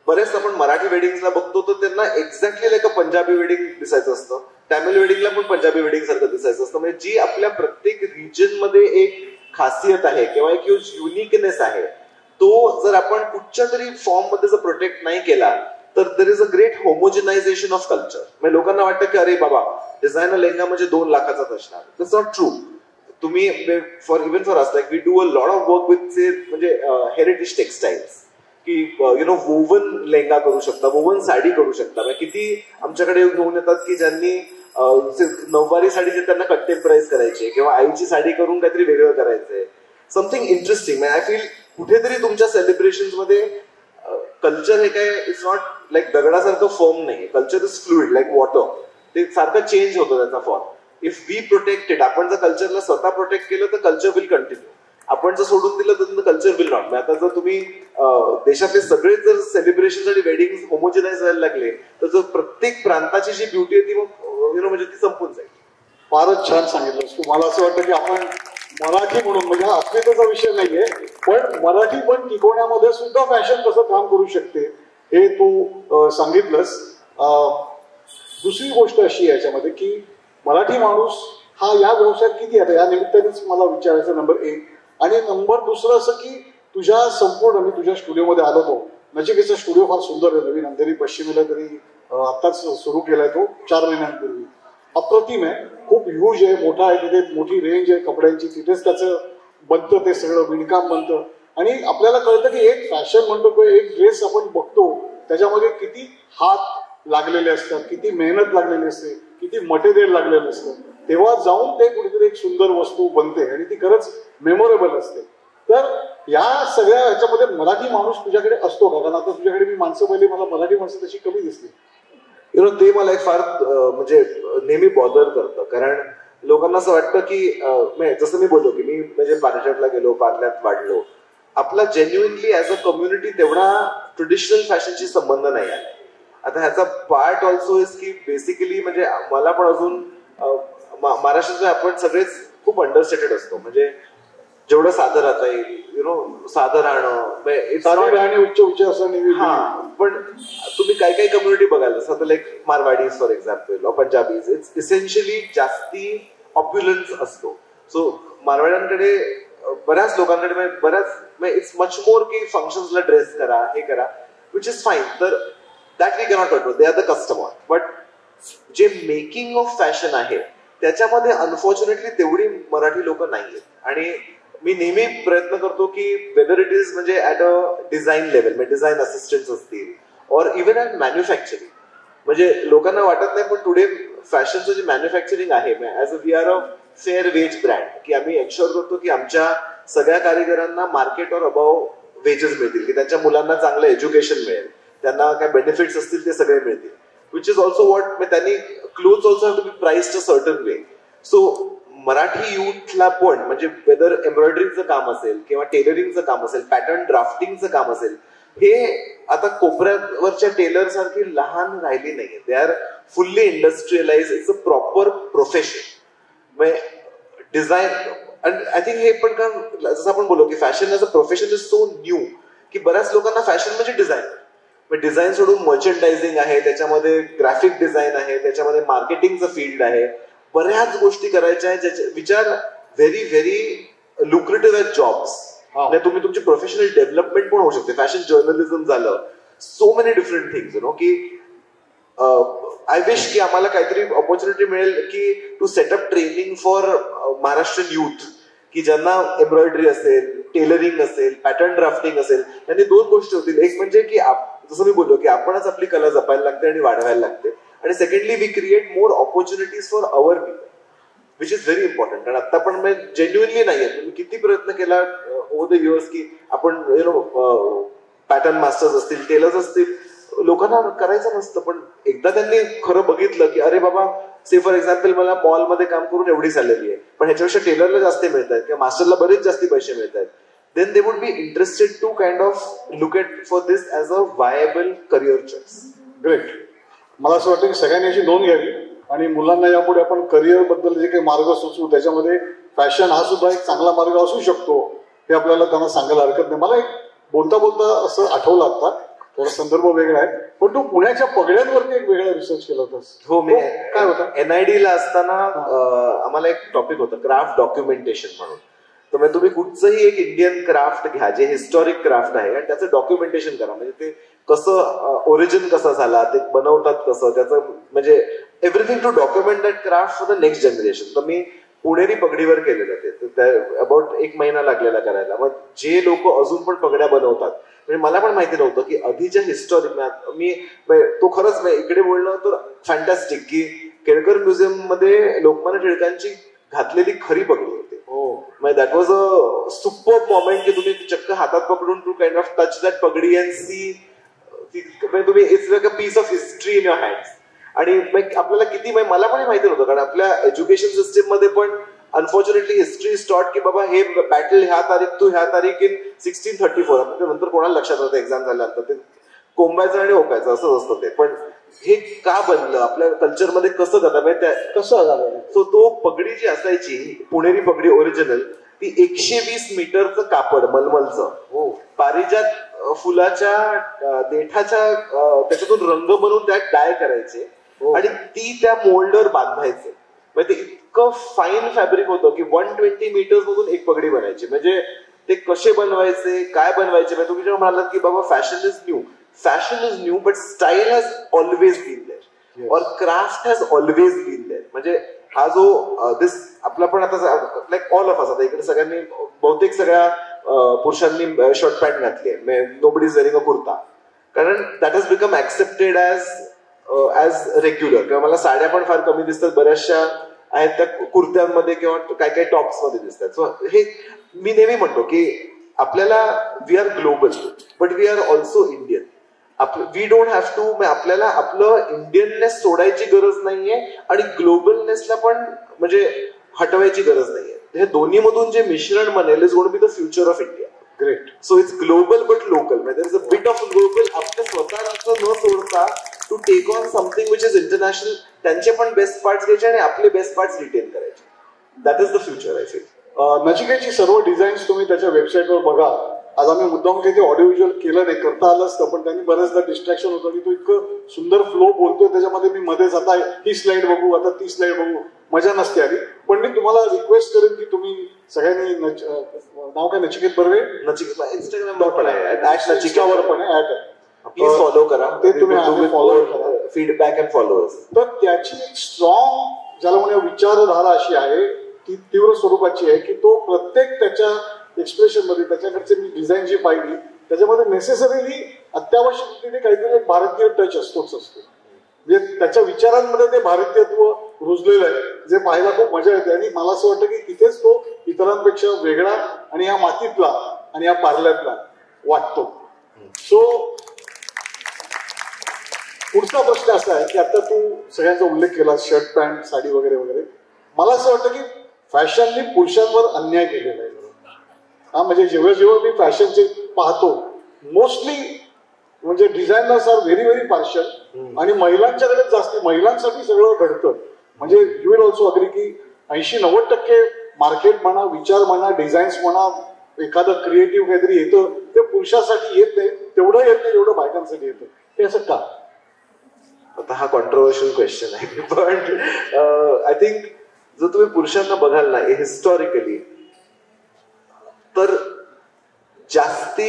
बरेच आपण मराठी वेडिंगला बघतो तर त्यांना exactly like a Punjabi wedding दिसायचं असतं, तमिळ वेडिंगला पण पंजाबी वेडिंग सारखं दिसायचं असतं. म्हणजे जी आपल्या प्रत्येक रिजन मध्ये एक खासियत आहे किंवा एक युनिकनेस आहे तो जर आपण कुठच्या तरी फॉर्म मध्ये जर प्रोटेक्ट नाही केला तर there is a great homogenization of culture. म्हणजे लोकांना वाटतं की अरे बाबा डिझायनर लेहंगा म्हणजे 2 लाखाचाच असणार. It's not true. तुम्ही even for us like we do a lot of work with say म्हणजे हेरिटेज टेक्सटाईल्स की वोवन लेहंगा करू शकता, वोवन साडी करू शकता. म्हणजे किती आमच्याकडे घेऊन येतात की ज्यांनी नऊवारी साडी जे त्यांना कंटेम्पराईज करायची किंवा आईची साडी करून काहीतरी वेगळं करायचंय, समथिंग इंटरेस्टिंग. आय फील कुठेतरी तुमच्या सेलिब्रेशन मध्ये कल्चर हे काय इट्स नॉट लाईक दगडासारखं फॉर्म नाही. Culture is fluid like water. ते सारखं चेंज होतं त्याचा फॉर्म. इफ वी प्रोटेक्टेड, आपण जर कल्चरला स्वतः प्रोटेक्ट केलं तर कल्चर विल कंटिन्यू. आपण जर सोडून दिलं तर कल्चर विल नॉट. आता जर तुम्ही देशातले सगळे जर सेलिब्रेशन आणि वेडिंग होमोजिनाइज व्हायला लागले तर प्रत्येक प्रांताची जी ब्युटी आहे ती मग म्हणजे ती संपून जाईल. फारच छान सांगितलं तू. मला असं वाटतं की आपण मराठी म्हणून म्हणजे हा अस्मितेचा विषय नाहीये पण मराठी पण टिकवण्यामध्ये सुद्धा फॅशन कसं काम करू शकते हे तू सांगितलंस. दुसरी गोष्ट अशी आहे याच्यामध्ये की मराठी माणूस हा या व्यवसायात किती आता या निमित्तानेच मला विचारायचं नंबर 1. आणि नंबर 2 असं की तुझ्या संपूर्ण मी तुझ्या स्टुडिओमध्ये आलो होतो. नचिकेतचा स्टुडिओ फार सुंदर आहे, नवीन अंधेरी पश्चिमेला तरी आत्ताच सुरू केलाय तो 4 महिन्यांपूर्वी. अप्रतिम आहे, खूप ह्यूज आहे, मोठा आहे, तिथे मोठी रेंज आहे कपड्यांची, तिथेच त्याचं बनतं ते सगळं विणकाम बनतं. आणि आपल्याला कळतं की एक फॅशन म्हणतो किंवा एक ड्रेस आपण बघतो त्याच्यामध्ये किती हात लागलेले असतात, किती मेहनत लागलेली असते, किती मटेरियल लागलेलं असतं. तेव्हा जाऊन ते कुठेतरी एक सुंदर वस्तू बनते आणि ती खरंच मेमोरेबल असते. तर या सगळ्या ह्याच्यामध्ये मराठी माणूस तुझ्याकडे असतो का? कारण आता तुझ्याकडे मी माणसं पाहिली, मला मराठी माणसं तशी कमी दिसली. ते मला एक फार म्हणजे नेहमी बॉदर करतं कारण लोकांना असं वाटतं की जसं मी बोललो की मी म्हणजे पार्लरला गेलो, पार्लरात वाढलो. आपला जेन्युइनली ऍज अ कम्युनिटी तेवढा ट्रेडिशनल फॅशनशी संबंध नाही आहे. आता ह्याचा पार्ट ऑल्सो इज की बेसिकली म्हणजे मला पण अजून महाराष्ट्रात आपण सगळेच खूप अंडरस्टेटेड असतो. म्हणजे जेवढं साधं राहता येईल साधं राहणं उच्च उच्च असं नाही. हा, पण तुम्ही काही कम्युनिटी बघायला जसं आता like Marwaris for example, Punjabis, it's essentially जास्ती ऑप्युलन्स असतो. सो मारवाड्यांकडे बऱ्याच लोकांकडे बऱ्याच इट्स मच मोर की फंक्शन्सला ड्रेस करा, हे करा, विच इज फाईन. तर that we cannot control, they are the customer. But जे मेकिंग ऑफ फॅशन आहे त्याच्यामध्ये अनफॉर्च्युनेटली तेवढी मराठी लोक नाहीयेत. आणि मी नेहमी प्रयत्न करतो की वेदर इट इज म्हणजे ऍट अ डिझाईन लेवल, म्हणजे डिझाईन असिस्टंट्स असतील और इव्हन ऍट मॅन्युफॅक्चरिंग. म्हणजे लोकांना वाटत नाही पण टुडे फॅशनचं जे मॅन्युफॅक्चरिंग आहे as a we are a fair wage brand की आम्ही एन्श्योर करतो की आमच्या सगळ्या कारिगरांना मार्केट और अबाव वेजेस मिळतील, की त्यांच्या मुलांना चांगलं एज्युकेशन मिळेल, त्यांना काय बेनिफिट्स असतील ते सगळे मिळतील. विच इज ऑल्सो वॉट त्यांनी clothes also have to be priced a certain way. So Marathi युथला पण म्हणजे वेदर एम्ब्रॉयडरीचं काम असेल किंवा टेलरिंगचं काम असेल, पॅटर्न ड्राफ्टिंगचं काम असेल, हे आता कोपऱ्यावरच्या टेलर सारखी लहान राहिली नाहीये. They are fully industrialise. It's a proper profession. Design I think हे पण का जसं आपण बोललो की fashion as a profession is so new की बऱ्याच लोकांना फॅशन म्हणजे डिझाईन. डिझाईन सोडून मर्चंडायझिंग आहे, त्याच्यामध्ये ग्राफिक डिझाईन आहे, त्याच्यामध्ये मार्केटिंगचं फील्ड आहे, बऱ्याच गोष्टी करायच्या आहेत ज्याचे विचार व्हेरी व्हेरी लुक्रेटिव्ह आहेत जॉब्स. तुम्ही तुमची प्रोफेशनल डेव्हलपमेंट पण होऊ शकते. फॅशन जर्नलिझम झालं, सो मेनी डिफरंट थिंग्स की आय विश की आम्हाला काहीतरी ऑपॉर्च्युनिटी मिळेल की to set up training for Maharashtrian youth की ज्यांना एम्ब्रॉयडरी असेल, टेलरिंग असेल, पॅटर्न ड्राफ्टिंग असेल. त्यांनी 2 गोष्टी होतील. एक म्हणजे की जसं मी बोललो की आपणच आपली कला जपायला लागते आणि वाढवायला लागते. आणि secondly we create more opportunities for our people, which is very important. कारण आता पण जेन्युअनली नाहीये, तुम्ही किती प्रयत्न केला ओव्हर द इयर्स की आपण पॅटर्न मास्टर्स असतील, टेलर्स असतील, लोकांना करायचं नसतं. पण एकदा त्यांनी खरं बघितलं की अरे बाबा, से फॉर एक्झाम्पल मला मॉलमध्ये काम करून एवढी सॅलरी आहे, पण ह्याच्यापेक्षा टेलरला जास्त मिळत आहेत किंवा मास्टरला बरेच जास्ती पैसे मिळत आहेत, then they would be interested to kind of look at for this as a viable career choice. Great. मला असं वाटतं की सगळ्यांनी अशी नोंद घ्यावी आणि मुलांना यापुढे आपण करिअर बद्दल जे काही मार्ग सुचवू त्याच्यामध्ये फॅशन हा सुद्धा एक चांगला मार्ग असू शकतो हे आपल्याला त्यांना सांगायला हरकत नाही. मला एक बोलता बोलता असं आठवलं आता, थोडा संदर्भ वेगळा आहे, पण तू पुण्याच्या पगड्यांवरती एक वेगळा रिसर्च केला होतास. हो, मी काय होतं, NID ला असताना आम्हाला एक टॉपिक होतं क्राफ्ट डॉक्युमेंटेशन म्हणून. तर म्हणजे तुम्ही कुठचंही एक इंडियन क्राफ्ट घ्या जे हिस्टॉरिक क्राफ्ट आहे आणि त्याचं डॉक्युमेंटेशन करा, म्हणजे ते कसं ओरिजिन कसं झाला, ते बनवतात कसं, त्याचं म्हणजे everything to document that craft for the next generation. तर मी पुणेरी पगडीवर केलेलं ते अबाउट 1 महिना लागलेला करायला. मग जे लोक अजून पण पगड्या बनवतात, म्हणजे मला पण माहिती नव्हतं की आधीच्या हिस्टॉरिक, मी तो खरंच इकडे बोलणं तर फॅन्टॅस्टिक की केळकर म्युझियम मध्ये लोकमान्य टिळकांची घातलेली खरी पगडी होती. म्हणजे that was a super moment की तुम्ही चक्क हातात पकडून to kind of touch that पगडी अँड सी, तुम्ही it's like a piece of history in your hands. आणि आपल्याला किती मला पण माहिती नव्हतं, कारण आपल्या एज्युकेशन सिस्टीम मध्ये पण अनफॉर्च्युनेटली हिस्ट्री इज टॉट की बाबा हे बॅटल ह्या तारीख टू ह्या तारीख इन 1634. नंतर कोणाला लक्षात होतं एक्झाम झाल्यानंतर ते कोंबायचं आणि ओकायचं असंच असतं ते. पण हे का बनलं, आपल्या कल्चरमध्ये कसं जातं कसं झालं. सो तो पगडी जी असायची पुणेरी पगडी ओरिजिनल, ती 120 मीटरचं कापड मलमलचं, पारिजात फुलाच्या देठाच्या त्याच्यातून रंग बनवून त्यात डाय करायचे आणि ती त्या मोल्डवर बांधायचे. म्हणजे ते इतकं फाईन फॅब्रिक होतं की 120 मीटर्स मधून एक पगडी बनायची. म्हणजे ते कसे बनवायचे, काय बनवायचे, तुम्ही जेव्हा म्हणालात की बाबा fashion is new but style has always been there और craft has always been there. म्हणजे हा जो दिस आपला पण आता लाईक ऑल ऑफ अस, आता इकडे सगळ्यांनी बहुतेक सगळ्या पुरुषांनी शॉर्ट पॅन्ट घातली आहे, nobody is wearing a kurta, कारण that has become accepted as regular. किंवा मला साड्या पण फार कमी दिसतात, बऱ्याचशा आहेत त्या कुर्त्यांमध्ये किंवा काय काय टॉप्स मध्ये दिसतात. सो हे मी नेहमी म्हणतो की आपल्याला we are global but we are also Indian. We don't have to, आपल्याला आपलं इंडियननेस सोडायची गरज नाहीये आणि ग्लोबलनेसला पण म्हणजे हटवायची गरज नाहीये. हे दोन्ही मधून जे मिश्रण बनेल is going to be the future of India. Great. So it's global but local. म्हणजे there is a bit of global, आपल्या स्वतःचं न सोडता to take on something which is international. त्यांचे पण बेस्ट पार्ट्स घ्यायचे आणि आपले बेस्ट पार्ट्स रिटेन करायचे. That is the future I feel. नचिकेतची सर्व डिझाईन्स तुम्ही त्याच्या वेबसाईटवर बघा. आज आम्ही मुद्दाम काही ते ऑडिओ व्हिज्युअल केलं नाही, करता आलं असतं, पण त्यांनी बऱ्याचदा डिस्ट्रॅक्शन होतं आणि तो इतकं सुंदर फ्लो बोलतोय त्याच्यामध्ये मी मध्येच आता ही स्लाइड बघू, आता ती स्लाइड बघू, मजा नसते आली. पण मी तुम्हाला रिक्वेस्ट करेन की तुम्ही सगळ्यांनी नाव काय, नचिकेत बर्वे, नचिकेत इंस्टाग्रामवर पण आहे, नचिकावर पण आहे, प्लीज फॉलो करा. ते तुम्ही फॉलो करा, फीडबॅक अँड फॉलोअर्स. तर त्याची एक स्ट्रॉंग ज्याला म्हणजे विचारधारा अशी आहे ती तीव्र स्वरूपाची आहे की तो प्रत्येक त्याच्या एक्सप्रेशन मध्ये त्याच्याकडचे मी डिझाईन जी पाहिली त्याच्यामध्ये नेसेसरीली अत्यावश्यक काहीतरी एक भारतीय टच असतोच असतो. म्हणजे त्याच्या विचारांमध्ये ते भारतीयत्व रुजलेलं आहे, जे पाहायला खूप मजा येते. आणि मला असं वाटतं की तिथेच तो इतरांपेक्षा वेगळा आणि या मातीतला आणि या पार्ल्यातला वाटतो. सो पुढचा प्रश्न असा आहे की आता तू सगळ्यांचा उल्लेख केला, शर्ट पॅन्ट साडी वगैरे वगैरे. मला असं वाटतं की फॅशनने पुरुषांवर अन्याय केलेला आहे. हा म्हणजे जेव्हा जेव्हा मी फॅशनचे पाहतो मोस्टली म्हणजे designers are very very partial आणि महिलांच्याकडे जास्त, महिलांसाठी सगळं घडतं. म्हणजे यू विल ऑल्सो अग्री की 80-90% मार्केट म्हणा, विचार म्हणा, डिझाईन्स म्हणा, एखादं क्रिएटिव्ह काहीतरी येतं ते पुरुषासाठी येत नाही, तेवढं येत नाही जेवढं बायकांसाठी येतं. ते असं का? आता हा कॉन्ट्रोवर्शियल क्वेश्चन आहे, पण आय थिंक जर तुम्ही पुरुषांना बघाल ना हिस्टॉरिकली तर जास्ती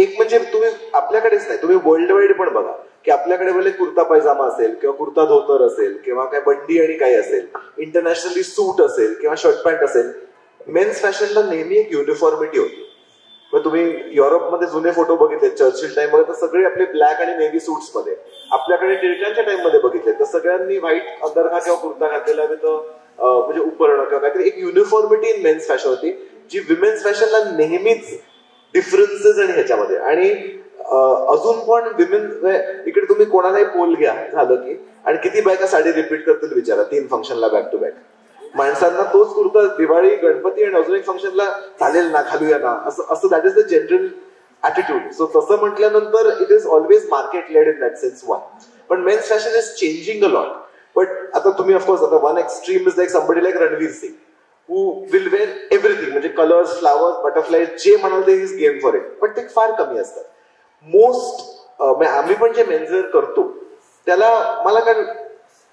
एक म्हणजे तुम्ही आपल्याकडेच नाही, तुम्ही वर्ल्ड वाईड पण बघा की आपल्याकडे भले कुर्ता पैजामा असेल किंवा कुर्ता धोतर असेल किंवा काय बंडी आणि काही असेल, इंटरनॅशनली सूट असेल किंवा शर्ट पॅन्ट असेल, मेन्स फॅशनला नेहमी एक युनिफॉर्मिटी होती. मग तुम्ही युरोपमध्ये जुने फोटो बघितले चर्चिल टाइम मध्ये तर सगळे आपले ब्लॅक आणि नेव्ही सूट्स मध्ये, आपल्याकडे टिळकांच्या टाइम मध्ये बघितले तर सगळ्यांनी व्हाईट अंदरखा किंवा कुर्ता घातलेला म्हणजे उपरण किंवा काहीतरी एक युनिफॉर्मिटी इन मेन्स फॅशन होती जी विमेन्स फॅशनला नेहमीच डिफरन्सेस आणि ह्याच्यामध्ये. आणि अजून पण विमेन इकडे तुम्ही कोणालाही पोल घ्या झालं की, आणि किती बायका साडी रिपीट करतील विचारा 3 फंक्शनला बॅक टू बॅक. माणसांना तोच कुर्ता दिवाळी गणपती आणि अजून एक फंक्शनला चालेल ना घालूया ना असं that is the general attitude. So तसं म्हटल्यानंतर it is always market led in that sense one. पण men's fashion is changing a lot. But आता तुम्ही ऑफकोर्स आता one extreme is like somebody like Ranveer Singh who will wear everything, म्हणजे colours, flowers, butterfly जे म्हणाल ते इज गेम फॉर इट. पण ते फार कमी असतात. मोस्ट आम्ही पण जे मेन्सवेअर करतो त्याला मला काय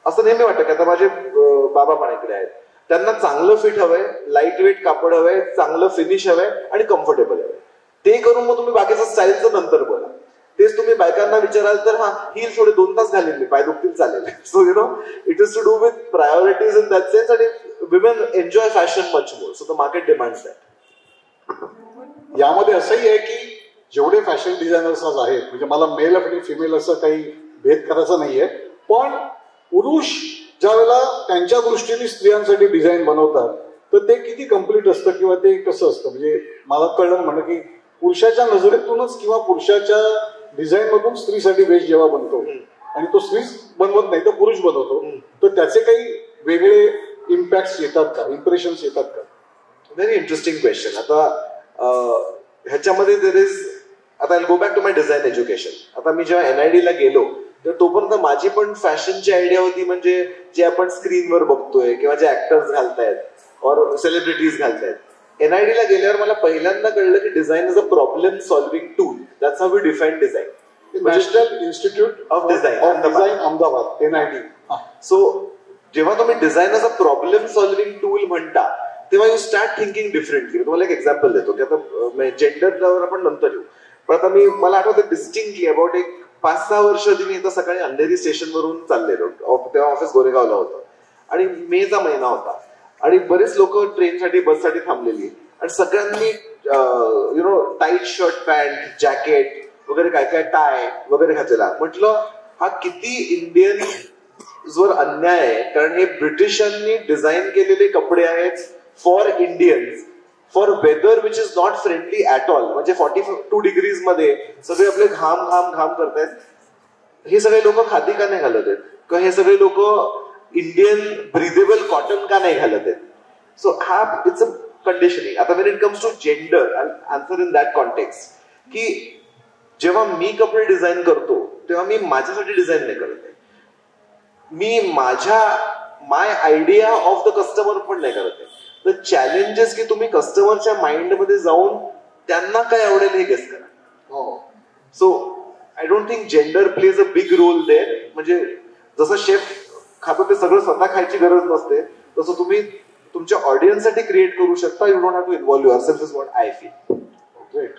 असं नेहमी वाटतं की आता माझे बाबा पण इकडे आहेत, त्यांना चांगलं फिट हवंय, लाईट वेट कापड हवंय, चांगलं फिनिश हवंय आणि कम्फर्टेबल हवंय. ते करून मग तुम्ही बाकीचं स्टाईलचं नंतर बोला. तेच तुम्ही बायकांना विचाराल तर हा हील थोडे 2 तास घालेल मी, पाय दुखतील चालेल. So you know it is to do with priorities in that sense. आणि women enjoy fashion much more, so the market demands that. यामध्ये असंही आहे की जेवढे फॅशन डिझायनर्स आज आहेत, म्हणजे मला मेल आणि फिमेल असं काही भेद करायचा नाहीये, पण पुरुष ज्या वेळेला त्यांच्या दृष्टीने स्त्रियांसाठी डिझाईन बनवतात तर ते किती कम्प्लीट असतं किंवा ते कसं असतं. म्हणजे मला कळलं म्हणणं की पुरुषाच्या नजरेतूनच किंवा पुरुषाच्या डिझाईन मधून स्त्रीसाठी वेश जेव्हा बनतो आणि तो स्त्री बनवत नाही तर पुरुष बनवतो, तर त्याचे काही वेगळे इम्पॅक्ट येतात का, इम्प्रेशन्स येतात का? Very interesting question. आता ह्याच्यामध्ये देर इज, आता I go back to my design education. आता मी जेव्हा NID ला गेलो तर तोपर्यंत माझी पण फॅशनची आयडिया होती म्हणजे जे आपण स्क्रीनवर बघतोय किंवा जे ऍक्टर्स घालतायत और सेलिब्रिटीज घालतायत. NID ला गेल्यावर मला पहिल्यांदा कळलं की design is a problem solving tool. That's how we define design. National Institute of Design Ahmedabad NID. So जेव्हा तुम्ही design as a problem solving tool म्हणता तेव्हा यू स्टार्ट थिंकिंग डिफरंटली. तुम्हाला एक एक्झाम्पल देतो की आता जेंडरवर आपण नंतर येऊ, पण आता मला आठवतं डिस्टिंक्टली अबाउट एक 5-6 वर्ष आधी मी आता सकाळी अंधेरी स्टेशनवरून चाललेलो, तेव्हा ऑफिस गोरेगावला होतं आणि मेचा महिना होता आणि बरेच लोक ट्रेनसाठी बससाठी थांबलेली आणि सगळ्यांनी you know tight shirt pant jacket वगैरे काय काय टाय वगैरे घातलेला. म्हटलं हा किती इंडियन वर अन्याय आहे, कारण हे ब्रिटिशांनी डिझाईन केलेले कपडे आहेत for Indians, for weather which is not friendly at all. म्हणजे 42 डिग्रीज मध्ये सगळे आपले घाम घाम घाम करतायत. हे सगळे लोक खादी का नाही घालत आहेत, किंवा हे सगळे लोक इंडियन ब्रिदेबल कॉटन का नाही घालत आहेत. सो हा इट्स अ कंडिशनिंग. आता when it comes to gender, answer in that context की जेव्हा मी कपडे डिझाईन करतो तेव्हा मी माझ्यासाठी डिझाईन नाही करत आहे, मी माय आयडिया ऑफ द कस्टमर पण नाही करत आहे. द चॅलेंजेस की तुम्ही कस्टमरच्या माइंड मध्ये जाऊन त्यांना काय आवडेल हे गेस करा. So I don't think gender plays a big role there. म्हणजे जसं शेफ खातो ते सगळं स्वतः खायची गरज नसते, तसं तुम्ही तुमच्या ऑडियन्ससाठी क्रिएट करू शकता. You don't have to involve yourself is what I feel. Great.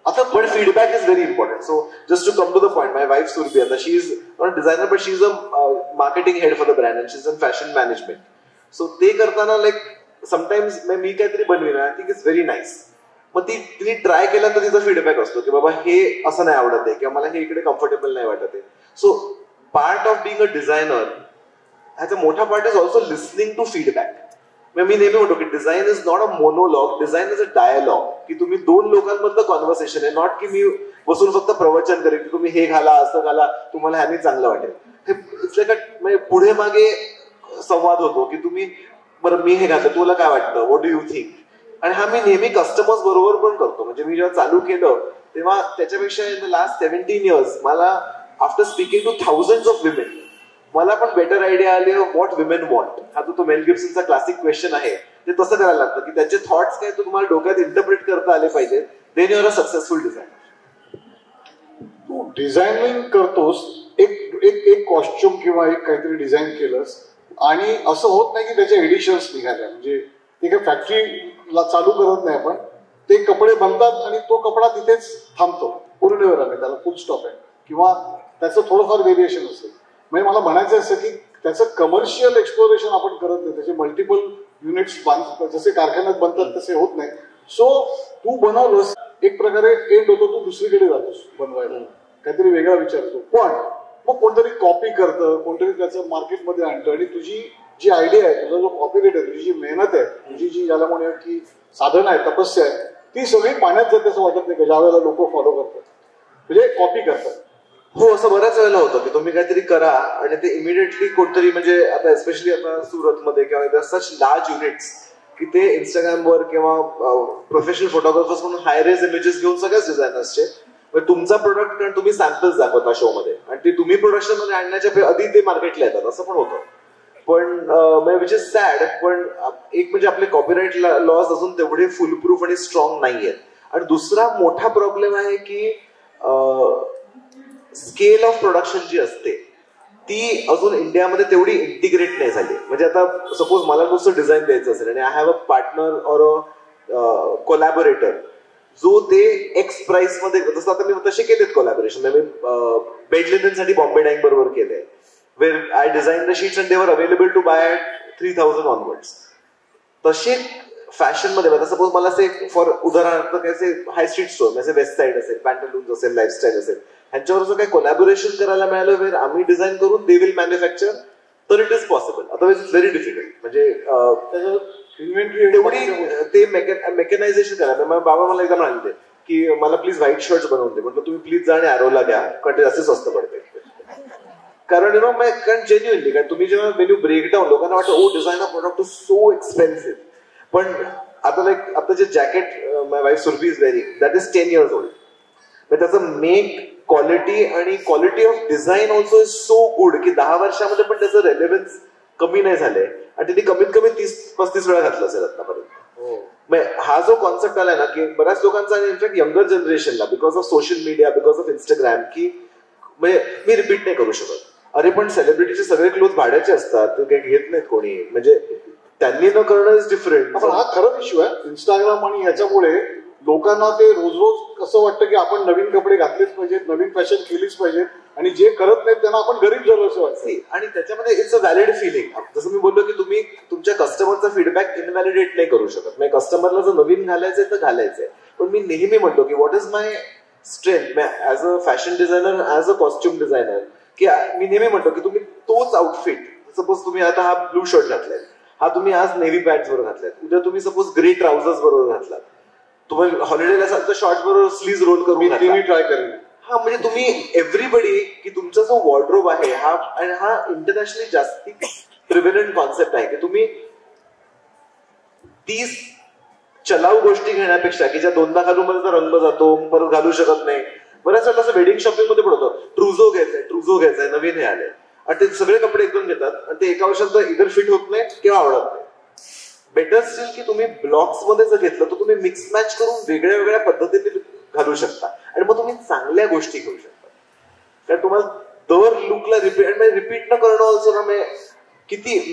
आता पण feedback is very important. So just to come to the point, my wife Surabhi, आता she is not designer but she is a marketing head for the brand and she is in fashion management. So ते करताना like sometimes मी काहीतरी बनवीन, I think it's very nice. मग तिने try केला तर तिचा फीडबॅक असतो की बाबा हे असं नाही आवडत आहे किंवा मला हे इकडे कम्फर्टेबल नाही वाटत आहे. So part of being a designer ह्याचा मोठा part is also listening to feedback. मी नेहमी म्हणतो की design is not a monologue, design is a dialogue. की तुम्ही 2 लोकांमधलं कॉन्व्हर्सेशन आहे, नॉट की मी बसून फक्त प्रवचन करेन की तुम्ही हे घाला असं घाला तुम्हाला ह्याने चांगलं वाटेल. हे पुढे मागे संवाद होतो की तुम्ही बरं मी हे घातलं तुला काय वाटतं, व्हॉट डू यू थिंक. आणि हा मी नेहमी कस्टमर्स बरोबर पण करतो. म्हणजे मी जेव्हा चालू केलं तेव्हा त्याच्यापेक्षा इन द लास्ट 17 years मला after speaking to thousands of women मला पण बेटर आयडिया आली व्हॉट विमेन वॉन्ट. हा तो मेल गिब्सनचा क्लासिक क्वेश्चन आहे, ते तसं करायला लागतं की त्याचे थॉट्स काय तुम्हाला डोक्यात इंटरप्रिट करता आले पाहिजे. Then you are a successful designer. तू डिझायनिंग करतोस, एक कॉस्ट्युम किंवा एक काहीतरी डिझाईन केलंस आणि असं होत नाही की त्याच्या एडिशन्स निघाल्या. म्हणजे ते काही फॅक्टरीला चालू करत नाही आपण, ते कपडे बनतात आणि तो कपडा तिथेच थांबतो, पूर्ण वेळ आहे त्याला फुल स्टॉप आहे किंवा त्याचं थोडंफार व्हेरिएशन असेल. म्हणजे मला म्हणायचं असं की त्याचं कमर्शियल एक्सप्लोरेशन आपण करत नाही, त्याचे मल्टिपल युनिट्स जसे कारखान्यात बनतात तसे होत नाही. सो तू बनवलंस एक प्रकारे एंड होतो, तू दुसरीकडे जातोस बनवायला, काहीतरी वेगळा विचार येतो. पण मग कोणतरी कॉपी करतं, कोणतरी त्याचं मार्केटमध्ये आणतं आणि तुझी जी आयडिया आहे, तुझा जो कॉपीराइट आहे, तुझी जी मेहनत आहे, तुझी जी ज्याला म्हणूया की साधना आहे, तपस्या आहे, ती सगळी पाण्यात जाते असं वाटत नाही का ज्या वेळेला लोक फॉलो करतात, म्हणजे कॉपी करतात. हो, असं बऱ्याच वेळेला होतं की तुम्ही काहीतरी करा आणि ते इमिडिएटली कोणतरी, म्हणजे आता एस्पेशली आता सुरतमध्ये किंवा सच लार्ज युनिट्स की ते इंस्टाग्रामवर किंवा प्रोफेशनल फोटोग्राफर्स म्हणून हाय रेज इमेजेस घेऊन सगळ्याच डिझायनर्सचे तुमचा प्रोडक्ट, कारण तुम्ही सॅम्पल्स दाखवता शो मध्ये आणि ते तुम्ही प्रोडक्शन मध्ये आणण्याच्या आधी ते मार्केटला येतात, असं पण होतं. पण विच इज सॅड. पण एक म्हणजे आपले कॉपीराईट लॉज अजून तेवढे फुलप्रूफ आणि स्ट्रॉंग नाहीयेत. आणि दुसरा मोठा प्रॉब्लेम आहे की स्केल ऑफ प्रोडक्शन जी असते ती अजून इंडियामध्ये तेवढी इंटिग्रेट नाही झाली. म्हणजे आता सपोज मला नुसतं डिझाईन द्यायचं असेल आणि I have a partner or a collaborator जो ते एक्स प्राइस मध्ये, जसं आता मी तसे केलेत कोलॅबोरेशन. मी बेडलिनसाठी बॉम्बे डाईंग बरोबर केलंय, where I design the sheets and they were available to buy at 3000 onwards. तसे फॅशन मध्ये आता सपोज मला असे फॉर उदाहरणार्थ काय हाय स्ट्रीट स्टोर म्हणजे वेस्ट साईड असेल, पॅन्टलून्स असेल, लाईफस्टाईल असेल, ह्यांच्यावर जर काही कोलॅबोरेशन करायला मिळालं वेर आम्ही डिझाईन करून दे विल मॅन्युफॅक्चर, तर it is possible. Otherwise it's very difficult. म्हणजे इन्व्हेंटरी तेवढी ते मेकॅनायझेशन करायला. बाबा मला एकदा म्हणाले की मला प्लीज व्हाईट शर्ट्स बनवून दे. म्हटलं तुम्ही प्लीज जा आणि ॲरोला घ्या, कारण ते असे स्वस्त पडते. कारण कारण जेन्युअनली, कारण तुम्ही जेव्हा वेन यू ब्रेकडाऊन लोकांना वाटतं oh designer product is so expensive. पण आता जे jacket my wife Surabhi is wearing that is 10 years old. त्याचं मेक, क्वालिटी आणि quality of design also is so good की 10 वर्षामध्ये पण त्याचं रेलेव्हन्स कमी नाही झालंय आणि त्यांनी कमीत कमी 30-35 वेळा घातलं असेल आतापर्यंत. हा जो कॉन्सेप्ट आलाय ना की बऱ्याच लोकांचा आणि इनफॅक्ट यंगर जनरेशनला because of social media, because of Instagram, की म्हणजे मी रिपीट नाही करू शकत. अरे पण सेलिब्रिटीचे सगळे क्लोथ भाड्याचे असतात, ते काही घेत नाहीत कोणी, म्हणजे त्यांनी न करणं इज डिफरंट. पण हा खरंच इश्यू आहे इंस्टाग्राम आणि याच्यामुळे लोकांना ते रोज रोज कसं वाटतं की आपण नवीन कपडे घातलेच पाहिजेत, नवीन फॅशन केलीच पाहिजे, आणि जे करत नाहीत त्यांना आपण गरीब झालो असं वाटतं. आणि त्याच्यामध्ये इट्स अ व्हॅलिड फिलिंग. जसं मी बोललो की तुम्ही तुमच्या कस्टमरचा फीडबॅक इनव्हॅलिडेट नाही करू शकत. म्हणजे कस्टमरला जर नवीन घालायचंय तर घालायचंय. पण मी नेहमी म्हणतो की what is my strength as a fashion designer, as a costume designer, की मी नेहमी म्हणतो की तुम्ही तोच आउटफिट, सपोज तुम्ही आता हा ब्लू शर्ट घातलाय, हा तुम्ही आज नेव्ही पॅन्ट्स बरोबर घातलाय, उद्या तुम्ही सपोज ग्रे ट्राउझर्स बरोबर घातलात, तुम्ही हॉलिडेला असाल तर शॉर्ट बरोबर स्लीव्ह रोल करून ट्राय करेन. हा म्हणजे तुम्ही एव्हरीबडी की तुमचा जो वॉर्डरोब आहे हा, आणि हा इंटरनॅशनली जास्ती प्रिव्हेलंट कॉन्सेप्ट आहे की तुम्ही 30 चलाऊ गोष्टी घेण्यापेक्षा की ज्या दोनदा घालून मध्ये रंग जातो परत घालू शकत नाही. बऱ्याच वेळेला असं वेडिंग शॉपिंग मध्ये पण होतं, ट्रुझो घ्यायचंय नवीन हे आले आणि ते सगळे कपडे एकदम घेतात आणि ते एका वर्षात इधर फिट होत नाही किंवा आवडत नाही. बेटर स्टील की तुम्ही ब्लॉक्स मध्ये जर घेतलं तर तुम्ही मिक्स मॅच करून वेगळ्या वेगळ्या पद्धतीने घालू शकता आणि मग तुम्ही चांगल्या गोष्टी घेऊ शकता. कारण तुम्हाला दर लुकला रिपीट न करणं ऑल्सो ना, किती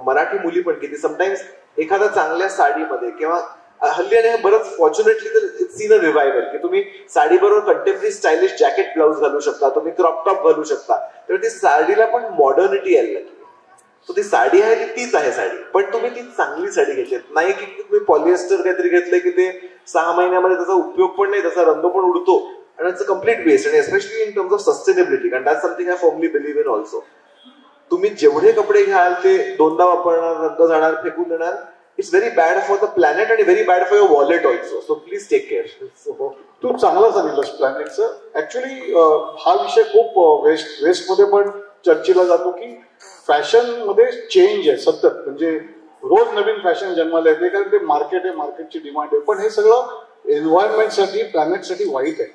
मराठी मुली पण किती समटाईम्स एखाद्या चांगल्या साडीमध्ये किंवा हल्ली आणि बरंच फॉर्च्युनेटली तर इट्स सीन अ रिवायवल की तुम्ही साडी बरोबर कंटेम्पररी स्टायलिश जॅकेट ब्लाउज घालू शकता, तुम्ही क्रॉप टॉप घालू शकता. तर ती साडीला पण मॉडर्निटी यायला लागली. तर ती साडी आहे तीच आहे साडी, पण तुम्ही ती चांगली साडी घेतलीत, नाही की तुम्ही पॉलिएस्टर काहीतरी घेतलंय की ते 6 महिन्यामध्ये त्याचा उपयोग पण नाही, त्याचा रंग पण उडतो आणि इट्स अ कम्प्लीट वेस्ट. आणि especially in terms of sustainability, कारण that's something I firmly believe in also. तुम्ही जेवढे कपडे घ्याल ते दोनदा वापरणार, रंग जाणार, फेकून देणार. It's very bad for the planet आणि very bad for your wallet also. So please take care. तू चांगला सांगितलंस प्लॅनेटचं. ऍक्च्युली हा विषय खूप वेस्टमध्ये पण चर्चेला जातो की फॅशन मध्ये चेंज आहे सतत, म्हणजे रोज नवीन फॅशन जन्माला येते कारण ते मार्केट आहे, मार्केटची डिमांड आहे. पण हे सगळं एन्व्हायरमेंटसाठी, प्लॅनेटसाठी वाईट आहे.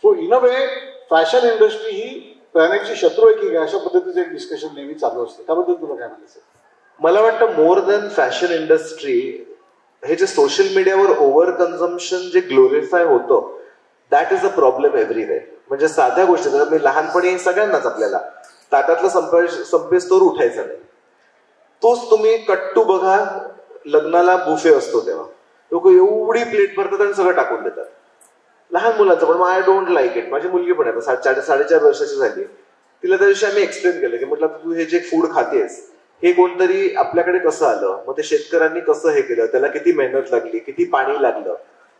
So in a way fashion industry ही प्लॅनेटची शत्रू आहे की काय, अशा पद्धतीचं एक डिस्कशन नेहमी चालू असतं. त्याबद्दल तुला काय म्हणायचं? मला वाटतं मोर दॅन फॅशन इंडस्ट्री, हे जे सोशल मीडियावर ओव्हर कन्झम्पशन जे ग्लोरिफाय होतं that is a problem everywhere. म्हणजे साध्या गोष्टी, मी लहानपणी सगळ्यांनाच आपल्याला ताटातलं संपेस्तोवर उठायचं नाही. तोच तुम्ही कट्टू बघा, लग्नाला बुफे असतो तेव्हा लोक एवढी प्लेट भरतात आणि सगळं टाकून देतात. लहान मुलांचं पण आय डोंट लाईक इट. माझी मुलगी पण आहे 4.5 वर्षाची झाली. तिला त्या दिवशी आम्ही एक्सप्लेन केलं की म्हटलं तू हे जे फूड खातेस हे कोणतरी आपल्याकडे कसं आलं, मग ते शेतकऱ्यांनी कसं हे केलं, त्याला किती मेहनत लागली, किती पाणी लागलं.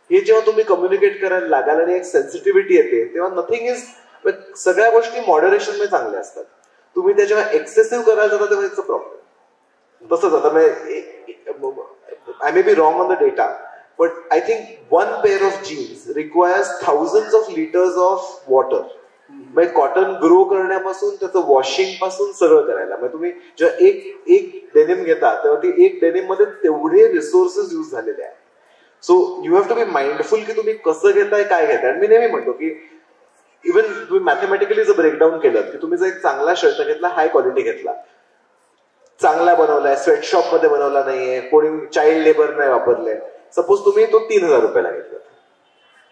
हे जेव्हा तुम्ही कम्युनिकेट करायला लागाल आणि एक सेन्सिटिव्हिटी येते तेव्हा नथिंग इज, सगळ्या गोष्टी मॉडरेशन मध्ये चांगल्या असतात. तुम्ही त्या जेव्हा एक्सेसिव्ह करायला जाता तेव्हा इट्स अ प्रॉब्लेम. तसंच आता I may be wrong on the data, but I think one pair of jeans requires thousands of liters of water. म्हणजे कॉटन ग्रो करण्यापासून त्याचं वॉशिंग पासून सगळं करायला, म्हणजे तुम्ही जेव्हा एक डेनिम घेता तेव्हा ती एक डेनिम मध्ये तेवढे रिसोर्सेस यूज झालेले आहेत. So you have to be mindful की तुम्ही कसं घेताय, काय घेताय. आणि मी नेहमी म्हणतो की इव्हन तुम्ही मॅथमॅटिकली जर ब्रेकडाऊन केलं की तुम्ही जर एक चांगला शर्ट घेतला, हाय क्वालिटी घेतला, चांगला बनवलाय, स्वेटशॉप मध्ये बनवला नाहीये, कोणी चाइल्ड लेबर नाही वापरले, सपोज तुम्ही तो 3,000 रुपयाला घेतला,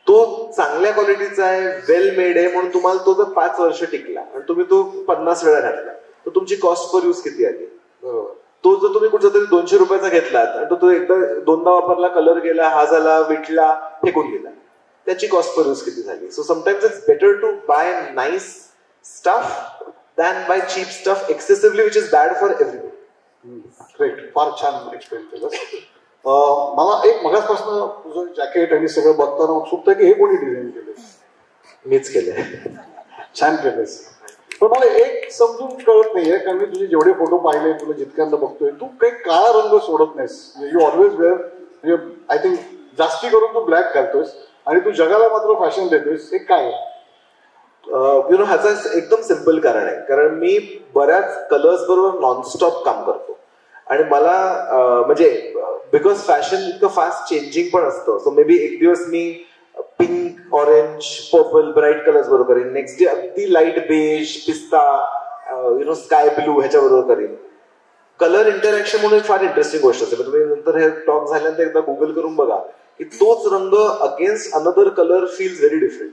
तो चांगल्या क्वालिटीचा आहे, वेल मेड आहे, म्हणून तुम्हाला तो जर 5 वर्ष टिकला आणि तुम्ही तो 50 वेळा घातला तर तुमची कॉस्ट पर यूज किती आली. तो जर तुम्ही कुठचा तरी 200 रुपयाचा घेतलात आणि तो एकदा 2दा वापरला, कलर गेला, हा झाला, विटला, फेकून गेला, त्याची कॉस्ट पर यूज किती झाली. So sometimes it's better to buy nice stuff than buy cheap stuff excessively, which is bad for everyone. Great, फार छान एक्सप्लेन केलं. मला एक मगाचपासून तुझं जॅकेट आणि सगळं बघताना उत्सुकता की हे कोणी डिझाईन केलं? मीच केलंय. छान केलंस. पण मला एक समजून कळत नाहीये, कारण मी तुझे जेवढे फोटो पाहिले, तुला जितक्यांदा बघतोय, तू काही काळा रंग सोडत नाहीस. यू ऑलवेज वेअर, म्हणजे आय थिंक जास्ती करून तू ब्लॅक घालतोयस आणि तू जगाला मात्र फॅशन देतोयस. हे काय? ह्याचं एकदम सिम्पल कारण आहे, कारण मी बऱ्याच कलर्स बरोबर नॉनस्टॉप काम करतो आणि मला म्हणजे बिकॉज फॅशन इतकं फास्ट चेंजिंग पण असतं. सो मे बी एक दिवस मी pink, orange, purple, bright colours बरोबर करेन, नेक्स्ट डे अगदी लाईट बेज, पिस्ता, स्काय ब्लू ह्याच्या बरोबर करेन. कलर इंटरॅक्शन म्हणून एक फार इंटरेस्टिंग गोष्ट असते. तुम्ही नंतर हे टॉक झाल्यानंतर एकदा गुगल करून बघा की तोच रंग against another colour feels very different.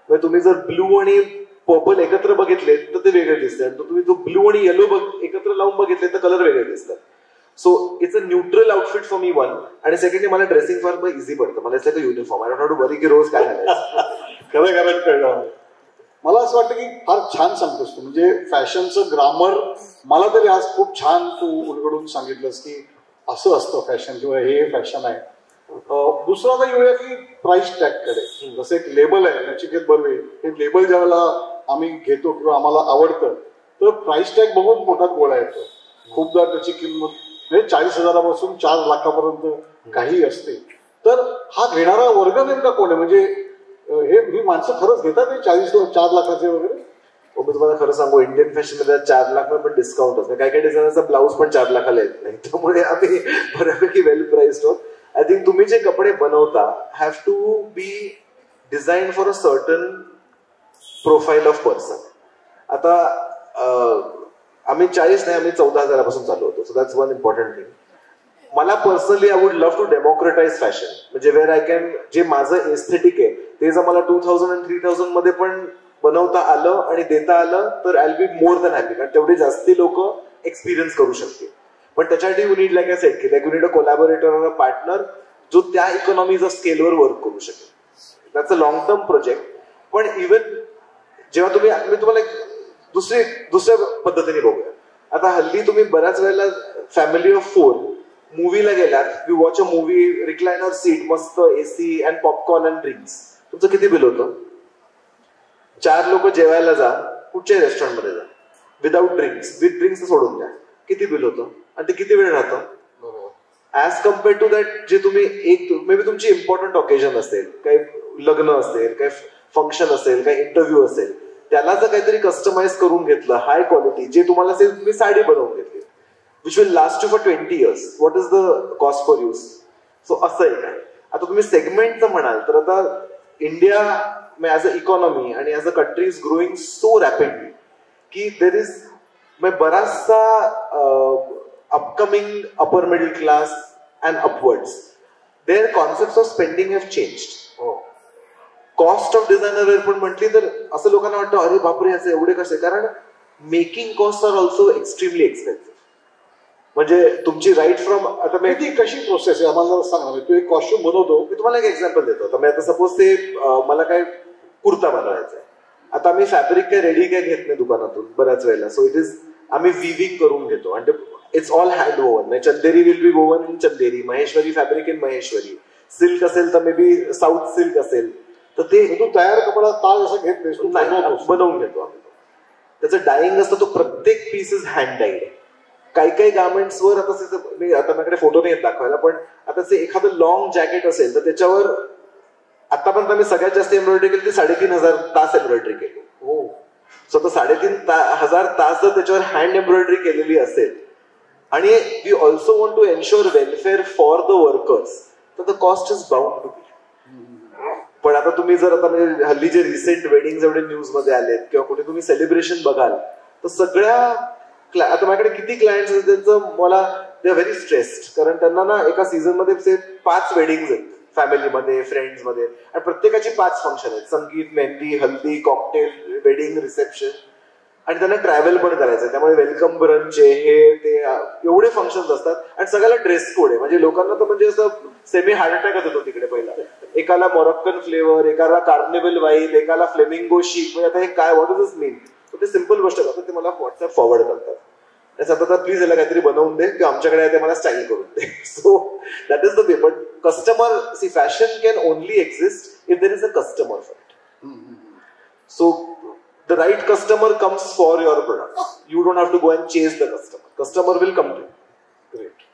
म्हणजे तुम्ही जर ब्लू आणि पर्पल एकत्र बघितले तर ते वेगळे दिसतात, तुम्ही तो ब्लू आणि येलो एकत्र लावून बघितले तर कलर वेगळे दिसतात. So it's a neutral outfit for me one. आणि सेकंडली मला ड्रेसिंग फार इझी पडतं. मला it's like a uniform. I don't have to worry की रोज काय घालायचं. खरं कळलं. मला असं वाटतं की फार छान सांगतोस तू, म्हणजे फॅशनचं ग्रामर मला तरी आज खूप छान तू उलगडून सांगितलंस की असं असतं फॅशन किंवा हे फॅशन आहे. दुसरा आता येऊया की प्राइस टॅग कडे. जसं एक लेबल आहे नचिकेत बर्वे, हे लेबल ज्यावेळेला आम्ही घेतो किंवा आम्हाला आवडतं तर प्राइस टॅग बघून पोटात गोळा येतो. खूपदा त्याची किंमत म्हणजे 40,000 4 लाखापर्यंत काही असते. तर हा घेणारा वर्ग नेमका कोण आहे? म्हणजे ही माणसं खरंच घेतात हे 4 लाखाचे वगैरे? मी तुम्हाला खरं सांगू, इंडियन फॅशन मध्ये 4 लाख पण डिस्काउंट असतं. काही काही डिझायनरचा ब्लाऊज पण 4 लाखाला येत नाही, त्यामुळे आम्ही बऱ्यापैकी वेल प्राइस्ड आहोत. आय थिंक तुम्ही जे कपडे बनवता have to be design for a certain profile of person. आता आम्ही 40 नाही, आम्ही 14,000 चालू होतो. So that's one important thing. मला personally I would love to democratise fashion. म्हणजे वेअर आय कॅन, जे माझं एस्थेटिक आहे ते जर मला 2,000 आणि 3,000 मध्ये पण बनवता आलं आणि देता आलं तर I will be more than happy. कारण तेवढे जास्ती लोक एक्सपिरियन्स करू शकतील. पण त्याच्यासाठी you need like I said की लाईक यू नीड अ कोलॅबोरेटर और अ पार्टनर जो त्या इकॉनॉमीच्या स्केलवर वर्क करू शकेल. That's a long term project. पण इव्हन जेव्हा मी तुम्हाला एक दुसऱ्या पद्धतीने बघूया. आता हल्ली तुम्ही बऱ्याच वेळेला फॅमिली ऑफ 4 मूवीला गेलात, you watch a movie, recliner seat, मस्त AC and popcorn and drinks. तुमचं किती बिल होतं? 4 लोक जेवायला जा, कुठच्याही रेस्टॉरंटमध्ये जा, विदाउट ड्रिंक्स, विथ ड्रिंक्स सोडून द्या, किती बिल होतं? आणि ते किती वेळ राहतं? ऍज कम्पेअर्ड टू दॅट जे तुम्ही एक मे बी तुमची इम्पॉर्टंट ऑकेजन असेल, काही लग्न असेल, काही फंक्शन असेल, काही इंटरव्ह्यू असेल, त्याला जर काहीतरी कस्टमाइज करून घेतलं हाय क्वालिटी, जे तुम्हाला असेल तुम्ही साडी बनवून घेतली which will last you for 20 years, what is the cost for use? So असं एक आहे. आता तुम्ही सेगमेंटचं म्हणाल तर आता इंडिया ऍज अ इकॉनॉमी आणि as a country is growing so rapidly की देर इज बराचसा upcoming upper middle class and upwards, their concept of spending have changed. Cost of designer wear पण म्हटली तर असं लोकांना वाटतं अरे बापरे याचे एवढे कसे, कारण making cost are also extremely expensive. म्हणजे तुमची राईट फ्रॉम, आता मी ती कशी प्रोसेस आहे आम्हाला सांगा. तू एक कॉस्ट्युम बनवतो, मी तुम्हाला एक एक्झाम्पल देतो. आता सपोज ते मला काय कुर्ता बनवायचा आहे. आता आम्ही फॅब्रिक काय रेडी काय घेत नाही दुकानातून बऱ्याच वेळेला. सो इट इज आम्ही विविंग करून घेतो आणि it's all hand woven. Chanderi will be woven in Chanderi, Maheshwari fabric in Maheshwari, silk असेल तर मे बी साऊथ सिल्क असेल, तर ते तू तयार कपडा ताज असं घेत नाहीस, तू नाही, बनवतोस. बनवून घेतो आम्ही. त्याचं डाईंग असतं, तो प्रत्येक पीस इज हँड डाईड. काही गार्मेंट्सवर आता माझ्याकडे फोटो नाही दाखवायला, पण आता ते एखादं लॉंग जॅकेट असेल तर त्याच्यावर आतापर्यंत आम्ही सगळ्यात जास्त एम्ब्रॉयडरी केली ती 3,500 तास एम्ब्रॉयडरी केली. हो. सो तर 3,500 तास जर त्याच्यावर हँड एम्ब्रॉयडरी केलेली असेल, आणि we also want to ensure welfare for the workers, तर the cost is bound to be. पण आता तुम्ही जर आता म्हणजे हल्ली जे रिसेंट वेडिंग जेवढे न्यूज मध्ये आलेत किंवा कुठे तुम्ही सेलिब्रेशन बघाल, तर सगळ्या आता माझ्याकडे किती क्लायंट्स आहेत त्यांचं, मला दे आर व्हेरी स्ट्रेस्ड, कारण त्यांना ना एका सीझन मध्ये 5 वेडिंग्स आहेत फॅमिलीमध्ये, फ्रेंड्समध्ये, आणि प्रत्येकाची 5 फंक्शन आहेत, संगीत, मेहंदी, हल्दी, कॉकटेल, वेडिंग, रिसेप्शन, आणि त्यांना ट्रॅव्हल पण करायचं. त्यामुळे वेलकम ब्रंच आहे, हे ते एवढे फंक्शन्स असतात, आणि सगळ्याला ड्रेस कोड आहे. म्हणजे लोकांना तर म्हणजे असं सेमी हार्ट अटॅकच येतो तिकडे पहिला. एकाला मोरक्कन फ्लेवर, एकाला कार्निवल वाईन, एकाला फ्लेमिंगो शिक. म्हणजे आता हे काय, व्हॉट डज दिस मीन? ते सिम्पल गोष्ट करतात, ते मला व्हॉट्सअप फॉरवर्ड करतात. आता प्लीज याला काहीतरी बनवून दे, किंवा आमच्याकडे आहे ते मला स्टाईल करून दे. So that is the way. But customer, see, fashion can only exist if there is a customer for it. So the right customer comes for your product. You don't have to go and chase the customer. Customer will come to you. Great.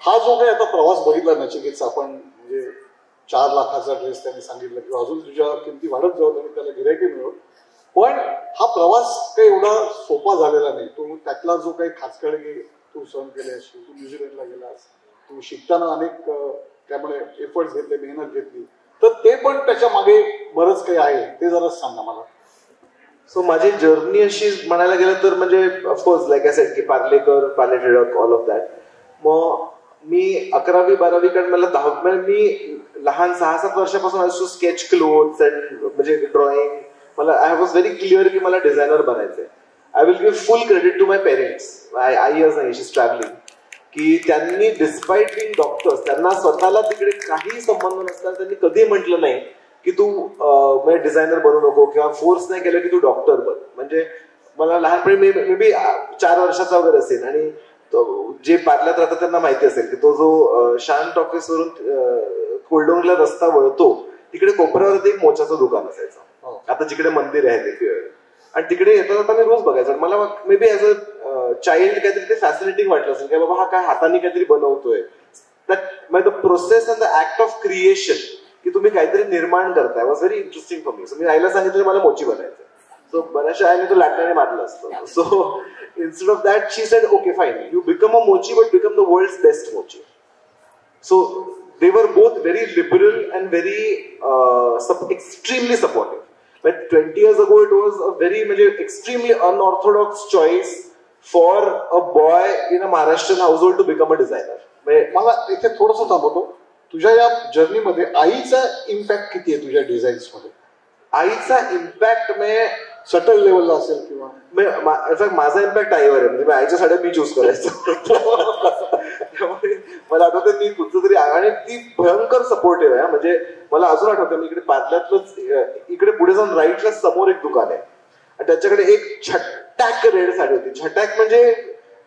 हा जो काही आता प्रवास बघितला नचिकेतचा, आपण म्हणजे 4 लाखाचा dress त्यांनी सांगितलं किंवा अजून तुझ्या किमती वाढत जाऊ आणि त्याला गिरायकी मिळव, पण हा प्रवास काही एवढा सोपा झालेला नाही. तू त्यातला जो काही खाचखळगे तू सहन केलेस, तू न्यूझीलंडला गेलास, तू शिकताना अनेक त्यामुळे एफर्ट्स घेतले, मेहनत घेतली, तर ते पण त्याच्या मागे बरंच काही आहे, ते जरा सांग ना मला. सो माझी जर्नी अशी म्हणायला गेलं तर म्हणजे ऑफकोर्स लाईक आय सेड की Parlekar, Parle Tilak, all of that. मग मी 11वी 12वी, कारण मला 10वी, मी लहान 6-7 वर्षापासून I to sketch clothes and म्हणजे ड्रॉइंग. मला आय वॉज व्हेरी क्लिअर की मला डिझायनर बनायचंय. I will give full credit to my parents. आई आज नाही, शी इज ट्रॅव्हलिंग, की त्यांनी डिस्पाइट बिंग डॉक्टर्स, त्यांना स्वतःला तिकडे काही संबंध नसताना त्यांनी कधी म्हटलं नाही की तू डिझायनर बनू नको, किंवा फोर्स नाही केलं की तू डॉक्टर बन. म्हणजे मला लहानपणी मे बी 4 वर्षाचा वगैरे असेल, आणि जे पार्ल्यात राहतात त्यांना माहिती असेल की तो जो शान टॉकीज वरून कोल्डोंगला रस्ता वळतो, तिकडे कोपऱ्यावरती एक मोचाचं दुकान असायचं. आता जिकडे मंदिर आहे ते, आणि तिकडे येता जाता मी रोज बघायचं. मला may be as a child काहीतरी ते फॅसिनेटिंग वाटलं असेल की बाबा हा काय हाताने काहीतरी बनवतोय. The process and the act of creation, की तुम्ही काहीतरी निर्माण करताय, was very interesting for me. So मी आईला सांगितलं मला मोची बनायचं. सो बऱ्याचशा आईने तो लाटण्याने मारलं असतं. So instead of that she said okay fine, you become a mochi but become the world's best mochi. So they were both very liberal and very extremely supportive. But 20 years ago it was a very extremely unorthodox choice for a boy in a Maharashtrian household to become a designer. मला इथे थोडंसं थांबवतो. तुझ्या या जर्नीमध्ये आईचा impact किती आहे तुझ्या डिझाईन्स मध्ये? आईचा इम्पॅक्ट सटल लेवलला असेल किंवा माझा इम्पॅक्ट आईवर आहे. म्हणजे आईच्या साड्या मी चूज करायचो. त्यामुळे मला आठवतं मी कुठचं तरी, आणि ती भयंकर सपोर्टिव्ह आहे. म्हणजे मला अजून आठवतं मी इकडे पार्ल्यातलंच, इकडे पुढे जाऊन राईटला समोर एक दुकान आहे, आणि त्याच्याकडे एक झटॅक रेड साडी होती. झटॅक म्हणजे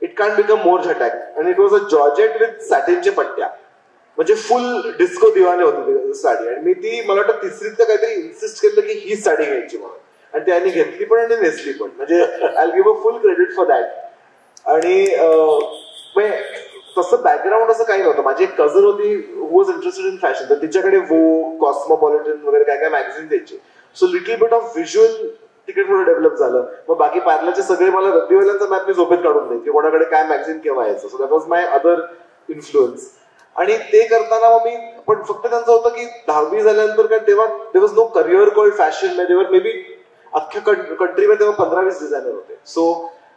इट कॅन बिकम मोर झटॅक, आणि it was a georgette with सॅटिनच्या पट्ट्या. म्हणजे फुल डिस्को दिवाने होती साडी. आणि मी ती, मला वाटतं 3रीत काहीतरी इन्सिस्ट केलं की हीच साडी घ्यायची म्हणून, आणि त्यांनी घेतली पण आणि नेसली पण. म्हणजे I will give a full credit for that. आणि तसं बॅकग्राऊंड असं काही नव्हतं. माझी एक कझन होती हु वॉज इंटरेस्टेड इन फॅशन, तर तिच्याकडे वो, कॉस्मोपॉलिटन वगैरे काय काय मॅगझिन द्यायची. So little bit of visual तिकडे थोडं डेव्हलप झालं. मग बाकी पार्लरचे सगळे मला रद्दीवाल्यांचा मॅप मी झोपेत काढून द्यायची, कोणाकडे काय मॅगझिन केव्हा यायचं. So that was my other influence. आणि ते करताना मग मी, पण फक्त त्यांचं होतं की 10वी झाल्यानंतर काय तेव्हा there was no career called fashion. There may be अख्ख्या कंट्रीमध्ये तेव्हा 15-20 डिझायनर होते. सो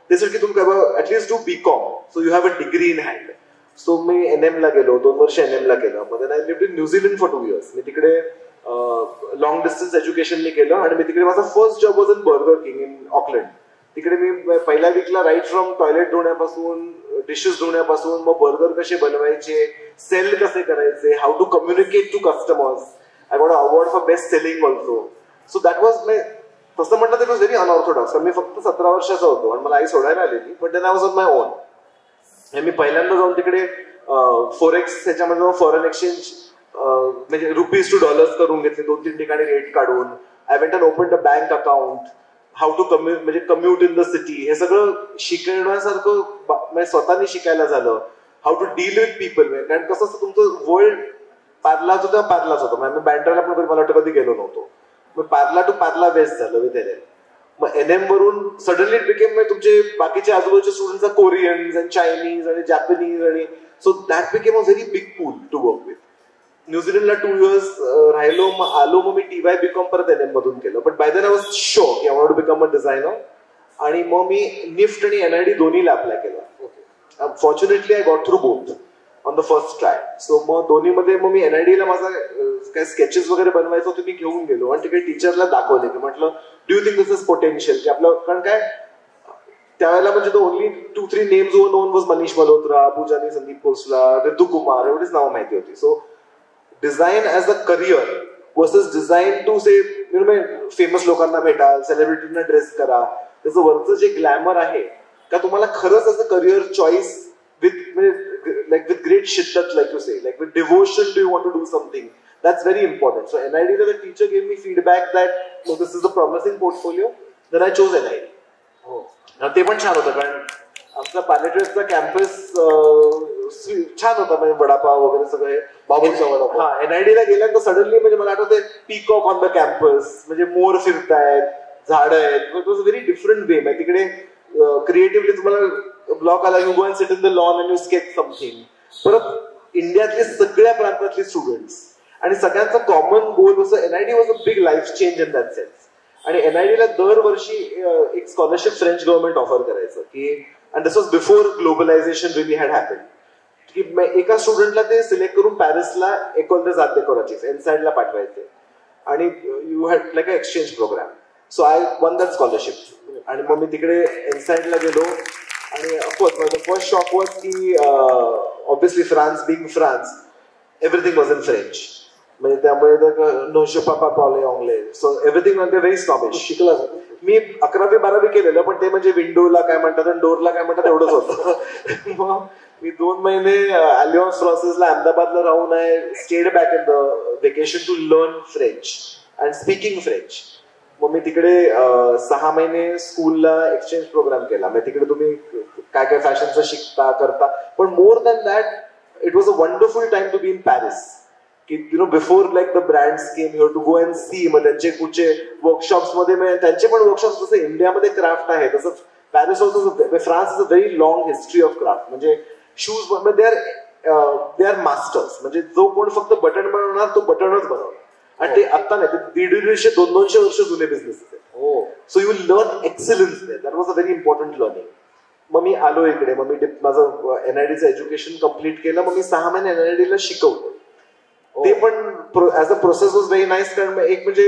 ते की तुम्ही at least do BCom, so you have a degree in hand. So मी NM ला गेलो, 2 वर्ष NM ला केलं. मग I lived in New Zealand for 2 years. मी तिकडे लॉंग डिस्टन्स एज्युकेशन मी केलं, आणि मी तिकडे माझा first job was in Burger King in Auckland. तिकडे मी पहिल्या वीकला राईट फ्रॉम टॉयलेट धुण्यापासून, डिशेस धुण्यापासून, मग बर्गर कसे बनवायचे, सेल कसे करायचे, how to communicate to customers. I got a award for best selling also. So that was तसं म्हटलं तर इट वॉज व्हेरी अनऑर्थोडॉक्स. मी फक्त 17 वर्षाचा होतो आणि मला आई सोडायला आलेली, but then I was on my own. मी पहिल्यांदा जाऊन तिकडे फोरेक्स त्याच्यामध्ये फॉरेन एक्सचेंज म्हणजे रुपीज टू डॉलर्स करून घेतले, 2-3 ठिकाणी रेट काढून. I went and open a bank account, how to म्हणजे कम्युट इन द सिटी, हे सगळं शिकण्यासारखं म्हणजे स्वतःनी शिकायला झालं. How to deal with people, कारण कसं असतं तुमचं वर्ल्ड पार्लाच होतं पार्लाच होतं. मी बँड्राला पण मला वाटतं कधी गेलो नव्हतो. मग पार्ला टू पार्ला बेस्ट झालं विथ NM. मग NM वरून सडनली इट बिकेम तुमचे बाकीचे आजूबाजूच्या स्टुडंट्सचा कोरियन्स आणि चायनीज आणि जॅपनीज, आणि so that became a very big pool to work with. न्यूझीलंडला 2 years राहिलो, मग आलो, मग मी TY BCom परत NM मधून केलं. But by then I was sure की I want to become a designer. आणि मग मी निफ्ट आणि NID दोन्हीला अप्लाय केला. Fortunately I got through both on the first try. So मग दोन्हीमध्ये मग मी NID ला माझा काय स्केचेस वगैरे बनवायचं होतं, मी घेऊन गेलो आणि तिकडे टीचरला दाखवले की म्हटलं do you think this is potential, की आपलं, कारण काय त्यावेळेला म्हणजे तो only 2-3 names known was Manish Malhotra, Pujani Sandeep Khosla, Ritu Kumar, एवढीच नावं माहिती होती. So design as a career versus design to say famous लोकांना भेटा, सेलिब्रिटींना ड्रेस करा, त्याचं वरचं जे ग्लॅमर आहे का तुम्हाला खरंच असं career choice with like with great shiddat, like you say, like with devotion, do you want to do something? That's very important. So NID, the teacher gave me feedback that no, this is a promising portfolio. Then I chose NID. हो. ते पण छान होतं, कारण आमचा पॅलेट्रेसचा campus छान होता, म्हणजे वडापाव वगैरे सगळे बाबूचा वडापाव. हा, NID ला गेल्यानंतर सडनली म्हणजे मला आठवते पीकॉक ऑन द कॅम्पस, म्हणजे मोर फिरतायत, झाडं आहेत. It was a very different वे. म्हणजे तिकडे क्रिएटिव्हली तुम्हाला ब्लॉक आला, you go and sit in the lawn and you sketch something. परत इंडियातले सगळ्या प्रांतातले स्टुडंट्स आणि सगळ्यांचा कॉमन गोल होतं. NID was a big life change in that sense. आणि NID ला दरवर्षी एक स्कॉलरशिप फ्रेंच गव्हर्नमेंट ऑफर करायचं की, and this was before globalisation relief had happen, की एका स्टुडंटला ते सिलेक्ट करून पॅरिसला एकोल दे आर्ट डेकोरेटिव्स एनसाइडला पाठवायचे आणि you had like a exchange programme. So I won that scholarship. आणि मग मी तिकडे एनसाइडला गेलो आणि of course the first shock was की obviously France being France, everything was in French. म्हणजे त्यामुळे नोशे पापा पावले ऑंगले, सो एव्हरीथिंग म्हणजे व्हेरी स्नॉबिश. शिकला मी 11वी-12वी केलेलं, पण ते म्हणजे विंडोला काय म्हणतात आणि डोरला काय म्हणतात एवढंच होतं. मग मी 2 महिने अलियन्स फ्रान्सिसला अहमदाबादला राहून आहे stayed back in the vacation to learn French and speaking French. मग मी तिकडे 6 महिने स्कूलला एक्सचेंज प्रोग्राम केला. मग तिकडे तुम्ही काय काय फॅशनचं शिकता करता, पण more than that it was a wonderful time to be in Paris. की before like the brands came your to go and see. मग त्यांचे कुठचे वर्कशॉप्स मध्ये त्यांचे पण वर्कशॉप्स जसं इंडियामध्ये क्राफ्ट आहे तसं Paris also. France is a very long history of craft. म्हणजे शूज दे आर मास्टर्स. म्हणजे जो कोण फक्त बटन बनवणार तो बटनच बनवणार. आणि ते आता नाही, ते 150-200 वर्ष जुने बिझनेस आहेत. हो. So you will learn excellence there. That was a very important learning. मग मी आलो इकडे, मग मी माझं NIDचं एज्युकेशन कम्प्लीट केलं. मग मी 6 महिने NIDला शिकवलं. ते पण as a process was very nice, कारण एक म्हणजे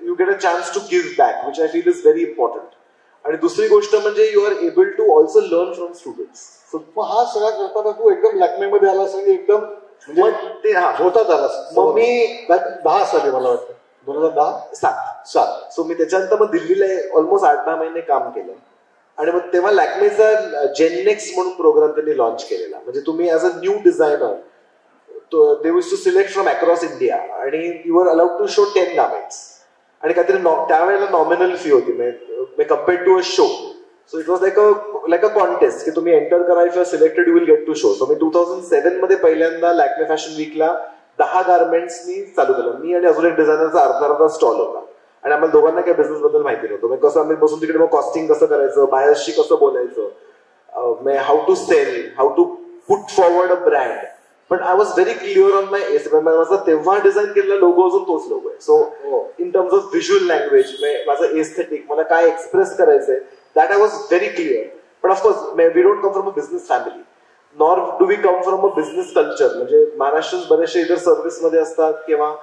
you get a chance to give back, which I feel is very important. आणि दुसरी गोष्ट म्हणजे you are able to also learn from students. मग हा सगळा करताना तू एकदम लॅक्मेमध्ये आला असेल, एकदम म्हणजे ते होतात आला. मग मी 10 साली मला वाटतं 2010-7. सो मी त्याच्यानंतर मग दिल्लीला ऑलमोस्ट 8-10 महिने काम केलं. आणि मग तेव्हा लॅक्मेचा जेननेक्स म्हणून प्रोग्राम त्यांनी लॉन्च केलेला. म्हणजे तुम्ही as a new designer they used to select from across India आणि you were allowed to show 10 garments. आणि काहीतरी त्यावेळेला नॉमिनल फी होती म्हणजे compared to a show. So it was like a contest की तुम्ही एंटर करा, if you are selected you will get to show. सो मी 2007 मध्ये पहिल्यांदा लॅक्मे फॅशन वीकला 10 गार्मेंट्स मी चालू केलं. मी आणि अजून एक डिझायनरचा अर्धा स्टॉल होता. आणि आम्हाला दोघांना काही बिझनेस बद्दल माहिती नव्हतं. मग कसं आम्ही बसून तिकडे मग कॉस्टिंग कसं करायचं, बायर्सशी कसं बोलायचं, how to sell, how to put forward a brand. पण I was very clear on my S. माझा तेव्हा डिझाईन केलेला लोगो अजून तोच लोगो आहे. So in terms of visual language, माझं एस्थेटिक, मला काय एक्सप्रेस करायचंय, that I was very clear. पण of course we don't come from a business family, nor do we come from a business culture. म्हणजे महाराष्ट्र बरेचसे इतर सर्व्हिसमध्ये असतात किंवा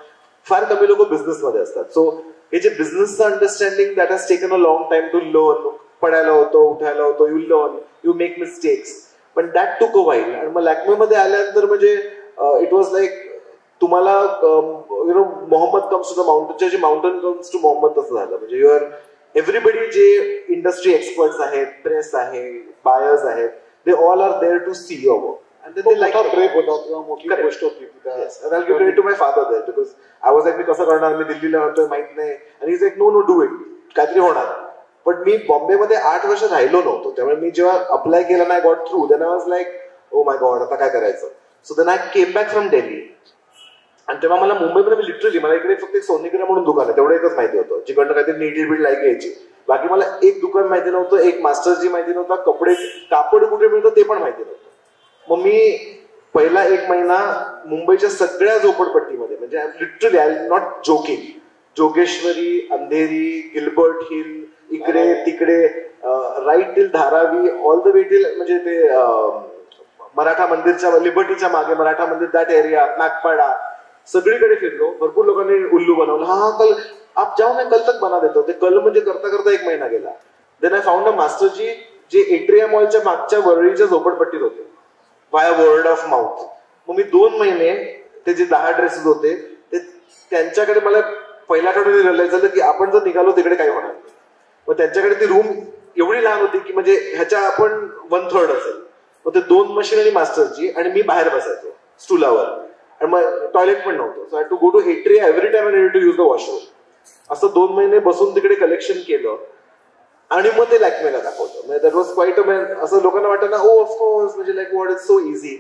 फार कमी लोक बिझनेसमध्ये असतात. सो हे जे बिझनेसचं understanding, that has taken a long time to learn. पडायला होतो, उठायला होतो, you learn, you make mistakes, पण दॅट टूक अ व्हाईल. आणि मग लॅक्मेमध्ये आल्यानंतर म्हणजे इट वॉज लाईक तुम्हाला Mohammed comes to the mountain, जे माउंटन कम्स टू मोहम्मद तसं झालं. म्हणजे युअर एव्हरीबडी जे इंडस्ट्री एक्सपर्ट्स आहेत, प्रेस आहे, बायर्स आहेत, they all are there to see your work. And then they like मोठा ब्रेक होता किंवा मोठी गोष्ट होती. Yes, and I'll give credit to my father there because I was like मी कसं करणार, मी दिल्लीला होतोय माहित नाही, and he's like no do it, काहीतरी होणार. पण मी बॉम्बेमध्ये 8 वर्ष राहिलो नव्हतो, त्यामुळे मी जेव्हा अप्लाय केलं ना, I got through, then I was like oh my god आता काय करायचं. So then I came back from Delhi. आणि तेव्हा मला मुंबईमध्ये मी लिटरली मला इकडे फक्त एक सोनिग्रा म्हणून दुकान आहे तेवढं एकच माहिती होतं, जिकडनं काहीतरी नीडल बीड लाईक यायची. बाकी मला एक दुकान माहिती नव्हतं, एक मास्टरजी माहिती नव्हता, कपडे कापड कुठे मिळतं ते पण माहिती नव्हतं. मग मी पहिला 1 महिना मुंबईच्या सगळ्या झोपडपट्टीमध्ये, म्हणजे literally I am not joking, Jogeshwari, Andheri, Gilbert Hill, इकडे तिकडे, right till Dharavi, all the way till म्हणजे ते मराठा मंदिरच्या लिबर्टीच्या मागे मराठा मंदिर, दॅट एरिया, नागपाडा, सगळीकडे फिरलो. भरपूर लोकांनी उल्लू बनवलं, हा कल आप जाओ मैं कल तक बना देतो. ते कल म्हणजे करता करता 1 महिना गेला. देन आय फाउंड अ मास्टरजी जे एट्रिया मॉलच्या मागच्या वरळीच्या झोपडपट्टीत होते, बाय वर्ड ऑफ माउथ. मग मी 2 महिने ते जे 10 ड्रेसेस होते ते त्यांच्याकडे, मला पहिल्या आठवड्यात रिअलाइज झालं की आपण जर निघालो तिकडे काही होणार नाही. मग त्यांच्याकडे ती रूम एवढी लहान होती की म्हणजे ह्याच्या आपण 1/3 असेल. मग ते 2 मशीन आणि मास्टरजी आणि मी बाहेर बसायचो स्टूलावर, आणि मग टॉयलेट पण नव्हतं. So I to go to Atria every time I need to use the washroom. असं 2 महिने बसून तिकडे कलेक्शन केलं आणि मग ते लॅक्मेला दाखवलं. म्हणजे दॅट वॉज क्वाईट असं लोकांना वाटतं ना, ओ ऑफकोर्स म्हणजे like what is so easy.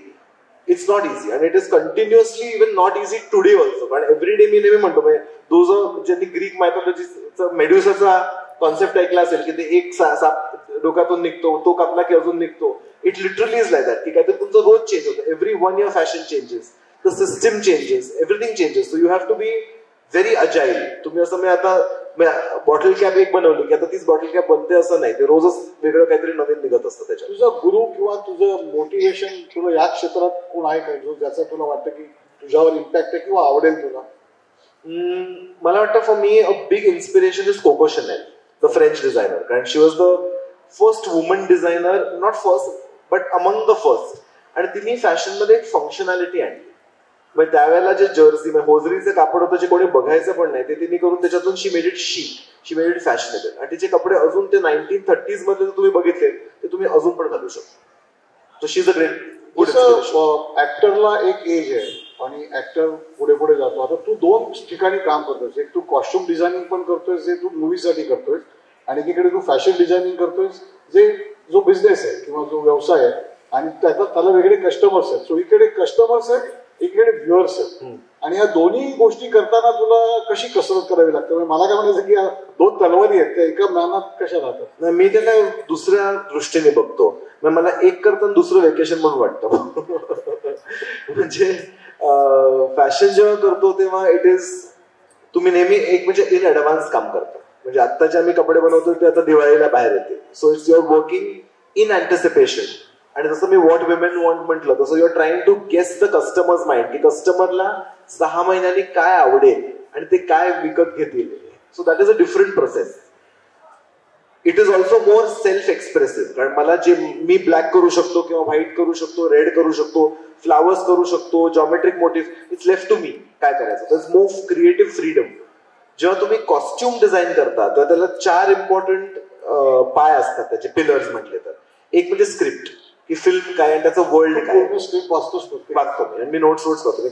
It's not easy आणि it is continuously even not easy today also. कारण एव्हरी डे मी नेहमी म्हणतो, म्हणजे ज्यांनी ग्रीक मायथॉलॉजीचा मेड्युसाचा कॉन्सेप्ट ऐकला असेल की ते एक साप डोक्यातून निघतो, तो कापला की अजून निघतो. It literally is like that की काहीतरी तुमचं रोज चेंज होतं. Every 1 year fashion changes, the system changes, everything changes. So you have to be very agile. तुम्ही असं मी आता बॉटल कॅप एक बनवली की आता तीच बॉटल कॅप बनते असं नाही, ते रोजच वेगळं काहीतरी नवीन निघत असतं त्याच्यात. तुझा गुरु किंवा तुझं मोटिवेशन तुला या क्षेत्रात कोण आहे का, जो ज्याचा तुला वाटतं की तुझ्यावर इम्पॅक्ट आहे किंवा आवडेल तुला? मला वाटतं for me a big inspiration is Coco Chanel, the French designer. कारण she was the first woman designer, not first but among the first. आणि तिने फॅशनमध्ये एक फंक्शनॅलिटी आणली. मग त्यावेळेला जे जर्सी होजरीचे कापड होतं जे कोणी बघायचं पण नाही, ते तिने करून त्याच्यातून she made it chic, she made it fashionable. आणि तिचे कपडे अजून ते 1930s मध्ये तुम्ही बघितले ते तुम्ही अजून पण घालू शकता. So she is a great good inspiration. ऍक्टरला एक एज आहे आणि ऍक्टर पुढे पुढे जातो. आता तू 2 ठिकाणी काम करतोयस, एक तू कॉस्ट्युम डिझायनिंग पण करतोयस जे तू मूवीसाठी करतोयस, आणि एकीकडे तू फॅशन डिझायनिंग करतोयस जे जो बिझनेस आहे किंवा जो व्यवसाय आहे, आणि त्याला वेगळे कस्टमर्स आहेत. सो इकडे कस्टमर्स आहेत, इकडे व्ह्युअर्स आहेत, आणि या दोन्ही गोष्टी करताना तुला कशी कसरत करावी लागते? मला काय म्हणायचं की 2 तलवारी आहेत त्या एका म्यानात कशा राहतात? मी त्याला दुसऱ्या दृष्टीने बघतो. मला एक करताना दुसरं वेकेशन म्हणून वाटतं. म्हणजे फॅशन जेव्हा करतो तेव्हा इट इज, तुम्ही नेहमी एक म्हणजे इन ऍडव्हान्स काम करता. म्हणजे आत्ताचे आम्ही कपडे बनवतो ते आता दिवाळीला बाहेर येते. So it's your working in anticipation. आणि जसं मी व्हॉट विमेन वॉन्ट म्हटलं तसं your trying to guess the customer's mind, की कस्टमरला 6 महिन्यांनी काय आवडेल आणि ते काय विकत घेतील. So that is a different process. It is also more self expressive. कारण मला जे मी ब्लॅक करू शकतो किंवा व्हाईट करू शकतो, रेड करू शकतो, फ्लावर्स करू शकतो, geometric motif, it's left to me काय करायचं. That's more creative freedom. जेव्हा तुम्ही कॉस्ट्युम डिझाईन करता तेव्हा त्याला 4 इम्पॉर्टंट पाय असतात त्याचे, पिलर्स म्हटले तर. एक म्हणजे स्क्रिप्ट, की फिल्म काय आणि त्याचं वर्ल्ड काय. स्क्रिप्ट वाचतो मी, मी नोट्स करतो.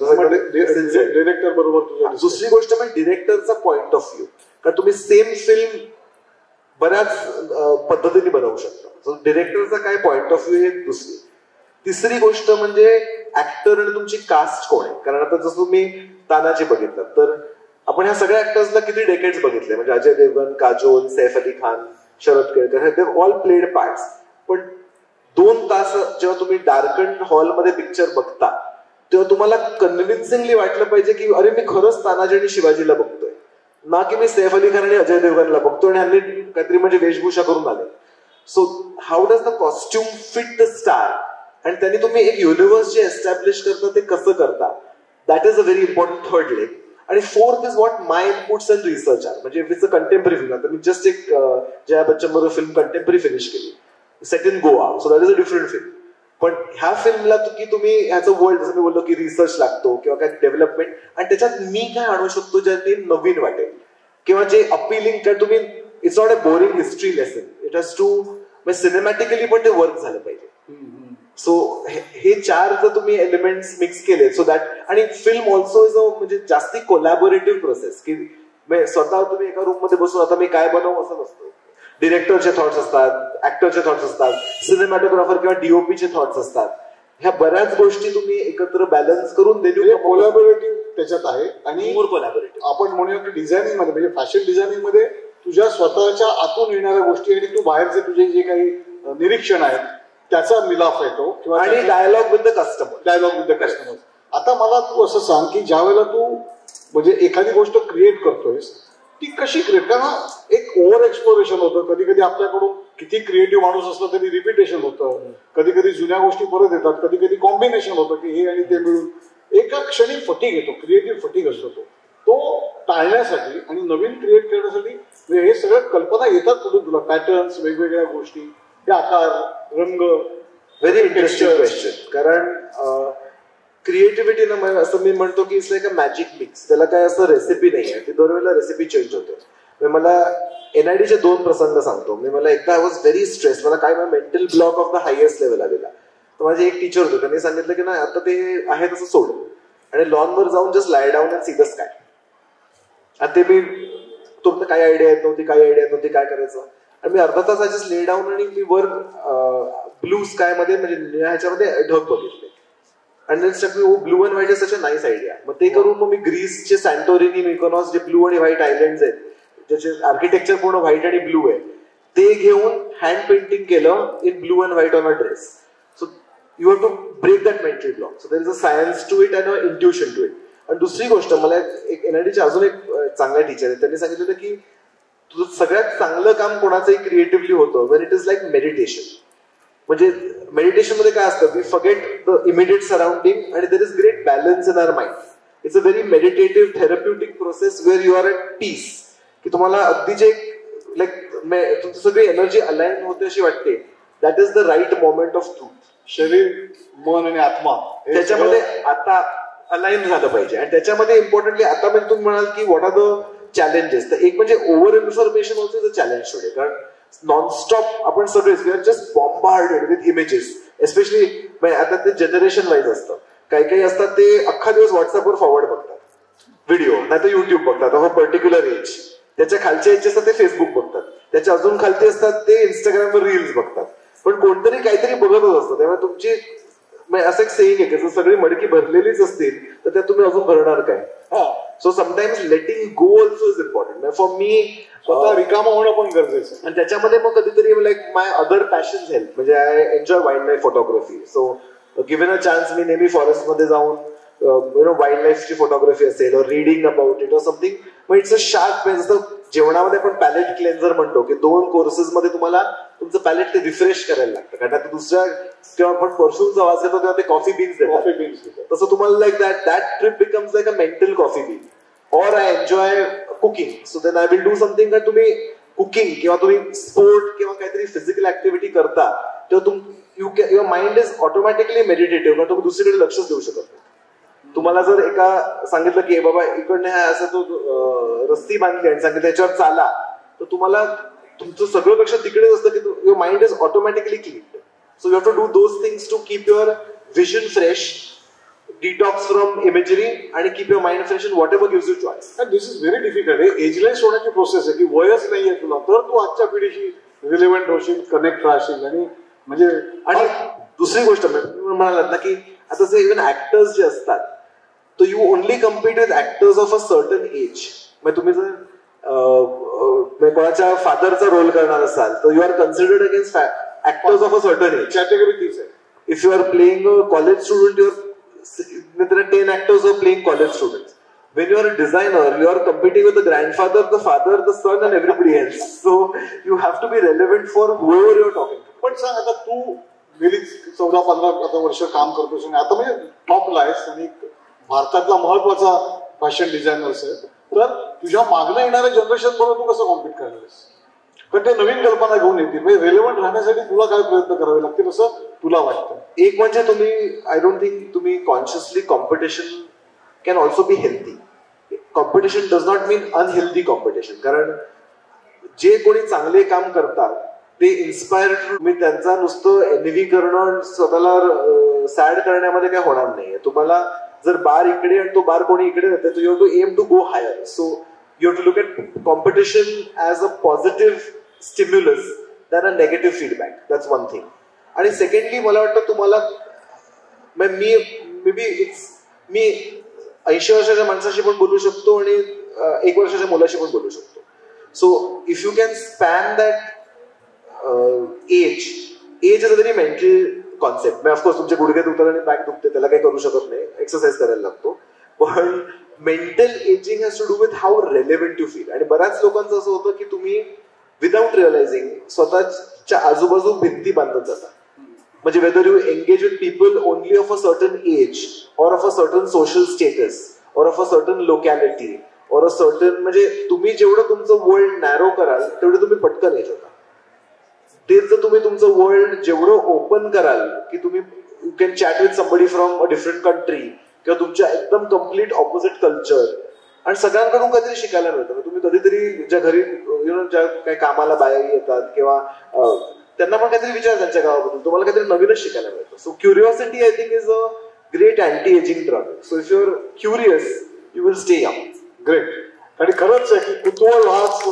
डिरेक्टर बरोबर तुझ्या. दुसरी गोष्ट म्हणजे डिरेक्टरचा पॉइंट ऑफ व्ह्यू. कारण तुम्ही सेम फिल्म बऱ्याच पद्धतीने बनवू शकता. सो डिरेक्टरचा काय पॉइंट ऑफ व्ह्यू हे दुसरी. तिसरी गोष्ट म्हणजे ऍक्टर आणि तुमची कास्ट कोण आहे. कारण आता जसं तुम्ही तानाजी बघितलं तर आपण ह्या सगळ्या ऍक्टर्सला किती डेकेड्स बघितले. म्हणजे Ajay Devgan, Kajol, Saif Ali Khan, Sharad Kelkar, they all played parts. पण 2 तास जेव्हा तुम्ही डार्कन हॉलमध्ये पिक्चर बघता तेव्हा तुम्हाला कन्व्हिन्सिंगली वाटलं पाहिजे की अरे मी खरंच तानाजी आणि शिवाजीला बघतोय, ना की मी सैफ अली खान आणि अजय देवगणला बघतो आणि हल्ली काहीतरी म्हणजे वेशभूषा करून आले. So how does the costume fit the star. आणि त्यांनी तुम्ही एक युनिव्हर्स जे एस्टॅब्लिश करता ते कसं करता, that is a very important third leg. आणि fourth is what my inputs and research are. म्हणजे इट्स अ कंटेम्पररी फिल्म. आता मी जस्ट एक जया बच्चन बरोबर फिल्म कंटेम्पररी फिनिश केली, set in Goa. So that is a different film. पण ह्या फिल्मला की तुम्ही ह्याचं वर्ल्ड, जसं मी बोललो की रिसर्च लागतो किंवा काय डेव्हलपमेंट, आणि त्याच्यात मी काय आणू शकतो जे ते नवीन वाटेल किंवा जे अपिलिंग. काय तुम्ही, it's not a boring history lesson, it has to, cinematically पण ते वर्क झालं पाहिजे. सो हे चार जर तुम्ही एलिमेंट्स मिक्स केले सो दॅट, आणि फिल्म ऑल्सो इज अ म्हणजे जास्ती कोलॅबोरेटिव्ह प्रोसेस, की स्वतः तुम्ही एका रूम मध्ये बसून आता मी काय बनवू असं नसतं. डिरेक्टरचे थॉट्स असतात, ऍक्टरचे थॉट्स असतात, सिनेमॅटोग्राफर किंवा डीओपीचे थॉट्स असतात. ह्या बऱ्याच गोष्टी तुम्ही एकत्र बॅलन्स करून कोलॅबोरेटिव्ह त्याच्यात आहे. आणि मोर कोलॅबोरेटिव्ह आपण म्हणूया की डिझायनिंग मध्ये म्हणजे फॅशन डिझायनिंग मध्ये तुझ्या स्वतःच्या आतून येणाऱ्या गोष्टी आणि तू बाहेरचे तुझे जे काही निरीक्षण आहेत त्याचा मिलाफ येतो, किंवा आणि डायलॉग विथ द कस्टमर. आता मला तू असं सांग की ज्या वेळेला तू म्हणजे एखादी गोष्ट क्रिएट करतोयस ती कशी क्रिएट, कारण एक ओव्हर एक्सप्लोरेशन होतं. कधी कधी आपल्याकडून किती क्रिएटिव्ह माणूस असला तरी रिपिटेशन होतं, कधी कधी जुन्या गोष्टी परत येतात, कधी कधी कॉम्बिनेशन होतं की हे आणि ते मिळून एका क्षणी फटीक येतो, क्रिएटिव्ह फटीक असतो. तो टाळण्यासाठी आणि नवीन क्रिएट करण्यासाठी हे सगळ्या कल्पना येतात कुठून तुला, पॅटर्न्स, वेगवेगळ्या गोष्टी, हे आकार, रंग. Very interesting question. कारण क्रिएटिव्हिटी ना असं मी म्हणतो की it's like a magic mix. त्याला काय असं रेसिपी नाही आहे, ती दरवेळेला रेसिपी चेंज होते. मला NIDचे 2 प्रसंग सांगतो. मला एकदा आय वॉज व्हेरी स्ट्रेस, मला काय mental block of the highest level आलेला. तर माझे एक टीचर होते, त्यांनी सांगितलं की नाही आता ते आहे तसं सोड आणि लॉनवर जाऊन just lie down and see the sky. आणि ते मी तुमचं काय आयडिया येत नव्हती, काय करायचं. आणि मी अर्धा तास आय जस्ट ले डाऊन आणि मी वर ब्लू स्काय मध्ये म्हणजे ह्याच्यामध्ये ढग बघितले. आणि blue and white is such a nice idea. मग ते करून मग मी ग्रीसचे सॅन्टोरिनी, मिकोनॉस जे ब्लू आणि व्हाईट आयलँड आहेत ज्याचे आर्किटेक्चर पूर्ण व्हाईट आणि ब्लू आहे, ते घेऊन हँड पेंटिंग केलं in blue and white on a dress. So you have to break that mental block. So there is a science to it and a intuition to it. आणि दुसरी गोष्ट, मला एक NIDचे अजून एक चांगला टीचर आहे, त्यांनी सांगितलं की तुझं सगळ्यात चांगलं काम कोणाचंही क्रिएटिव्हली होतं when it is like meditation. म्हणजे मेडिटेशन मध्ये काय असतं, we forget the immediate surrounding आणि there is great balance in our mind. It's a very meditative therapeutic process where you are at peace. की तुम्हाला अगदी जे लाईक तुमची सगळी एनर्जी अलाइन होते अशी वाटते. That is the right moment of truth. शरीर, मन आणि आत्मा त्याच्यामध्ये आता अलाइन झालं पाहिजे. आणि त्याच्यामध्ये इम्पॉर्टंटली आता म्हणजे तुम्ही म्हणाल की व्हॉट आर द चॅलेंजेस, तर एक म्हणजे over information also is a challenge today. कारण नॉनस्टॉप आपण सगळेच we are just bombarded with images. Especially आता ते जनरेशन वाईज असतं. काही असतात ते अख्खा दिवस व्हॉट्सअपवर फॉरवर्ड बघतात व्हिडिओ, नाही तर युट्यूब बघतात ऑफ अ पर्टिक्युलर एज. त्याच्या खालच्या एजचे असतात ते फेसबुक बघतात, त्याच्या अजून खालचे असतात ते इंस्टाग्रामवर रील्स बघतात. पण कोणतरी काहीतरी बघतच असतं. त्यामुळे तुमची असं एक सेईंग आहे की जर सगळी मडकी भरलेलीच असतील तर त्यात तुम्ही अजून भरणार काय. So sometimes letting go also is important. For me स्वतः रिकामा होणं पण गरजेचं आहे. आणि त्याच्यामध्ये मग कधीतरी like my other passions help. म्हणजे I enjoy wildlife photography. So given a chance मी नेहमी फॉरेस्टमध्ये जाऊन वाईल्ड लाईफची फोटोग्राफी असेल और रीडिंग अबाउट इट और समथिंग. मग इट्स अ शार्प पेन. जसं जेवणामध्ये आपण पॅलेट क्लेन्झर म्हणतो की 2 कोर्सेस मध्ये तुम्हाला तुमचं पॅलेट ते रिफ्रेश करायला लागतं. कारण आता दुसऱ्या जेव्हा आपण परफ्यूमचा वास घेतो तेव्हा ते कॉफी बीन्स देतात. तसं तुम्हाला like that trip becomes like a mental coffee bean. और I enjoy cooking. So then I will do something का तुम्ही कुकिंग किंवा तुम्ही स्पोर्ट किंवा काहीतरी फिजिकल ऍक्टिव्हिटी करता तेव्हा your mind is automatically meditative. कारण तुम्ही दुसरीकडे लक्षच देऊ शकत नाही. तुम्हाला जर एका सांगितलं की बाबा इकडने असं तो रस्ती बांधली आणि सांगितलं त्याच्यावर चाला, तर तुम्हाला तुमचं सगळं लक्ष तिकडेच असतं की your mind is automatically clean. So you have to do those things to keep your vision fresh, detox from imagery आणि keep your mind fresh in whatever gives you choice. This is very difficult. हे ageless होण्याची process आहे की वयच नाहीये तुला तर तू आजच्या पिढीशी relevant होशील, कनेक्ट राहशील. आणि म्हणजे आणि दुसरी गोष्ट म्हणालात ना की आता जे इव्हन ऍक्टर्स जे असतात तर you only compete with actors of a certain age. म्हणजे तुम्ही जर कोणाच्या फादरचा रोल करणार असाल तर you are considered against actors of a certain age. Category तीच आहे. If you are playing a college student there are 10 actors who are playing college students. When you are a designer, you are competing with the grandfather, the father, the son and everybody else. So you have to be relevant for whoever you are talking to. पण सांग आता तू गेली 14-15 वर्ष काम करतोस आणि आता म्हणजे टॉपला आहेस आणि भारतातला महत्वाचा फॅशन डिझायनर्स आहे, तर तुझ्या मागणं येणाऱ्या जनरेशन बरोबर तू कसं कॉम्पिट करणार आहेस? पण ते नवीन कल्पना घेऊन येतील. म्हणजे रेलेव्हंट राहण्यासाठी तुला काय प्रयत्न करावे लागतील असं तुला वाटतं? एक म्हणजे तुम्ही आय डोंट थिंक तुम्ही consciously competition can also be healthy. Competition does not mean unhealthy competition. कारण जे कोणी चांगले काम करतात ते इन्स्पायर. मी त्यांचा नुसतं एनव्ही करणं स्वतःला सॅड करण्यामध्ये काय होणार नाहीये. तुम्हाला जर बार इकडे आणि तो बार कोणी इकडे जाते, तर you have to aim to go higher. So you have to look at competition as a positive stimulus than a negative feedback. That's one thing. आणि सेकंडली मला वाटतं तुम्हाला मी 80 वर्षाच्या माणसाशी पण बोलू शकतो आणि 1 वर्षाच्या मुलाशी पण बोलू शकतो. So if you can span that age is a very mental concept. Of course तुमचे गुडघे दुखतात आणि बॅक दुखते, त्याला काही करू शकत नाही, एक्सरसाइज करायला लागतो. पण mental ageing has to do with how relevant you feel. आणि बऱ्याच लोकांचं असं होतं की तुम्ही विदाउट रिअलायझिंग स्वतःच्या आजूबाजू भिंती बांधत जाता. म्हणजे whether you engage with people only of a certain age और of a certain social status और ऑफ अ सर्टन लोकॅलिटी और अ सर्टन, म्हणजे तुम्ही जेवढं तुमचं वर्ल्ड नॅरो कराल तेवढं तुम्ही पटकन येत होता. तेच जर तुम्ही तुमचं वर्ल्ड जेवढं ओपन कराल की तुम्ही you can chat with somebody from a different country किंवा तुमच्या एकदम कम्प्लीट ऑपोजिट कल्चर, आणि सगळ्यांकडून काहीतरी शिकायला मिळतं. तुम्ही कधीतरी ज्या घरी ज्या काही कामाला बाहेर येतात किंवा त्यांना पण काहीतरी विचार त्यांच्या गावाबद्दल, तुम्हाला काहीतरी नवीनच शिकायला मिळतं. So curiosity I think is a great anti ageing drug. So if you are curious you will stay young. Great. आणि खरंच आहे की कुतूहल हाच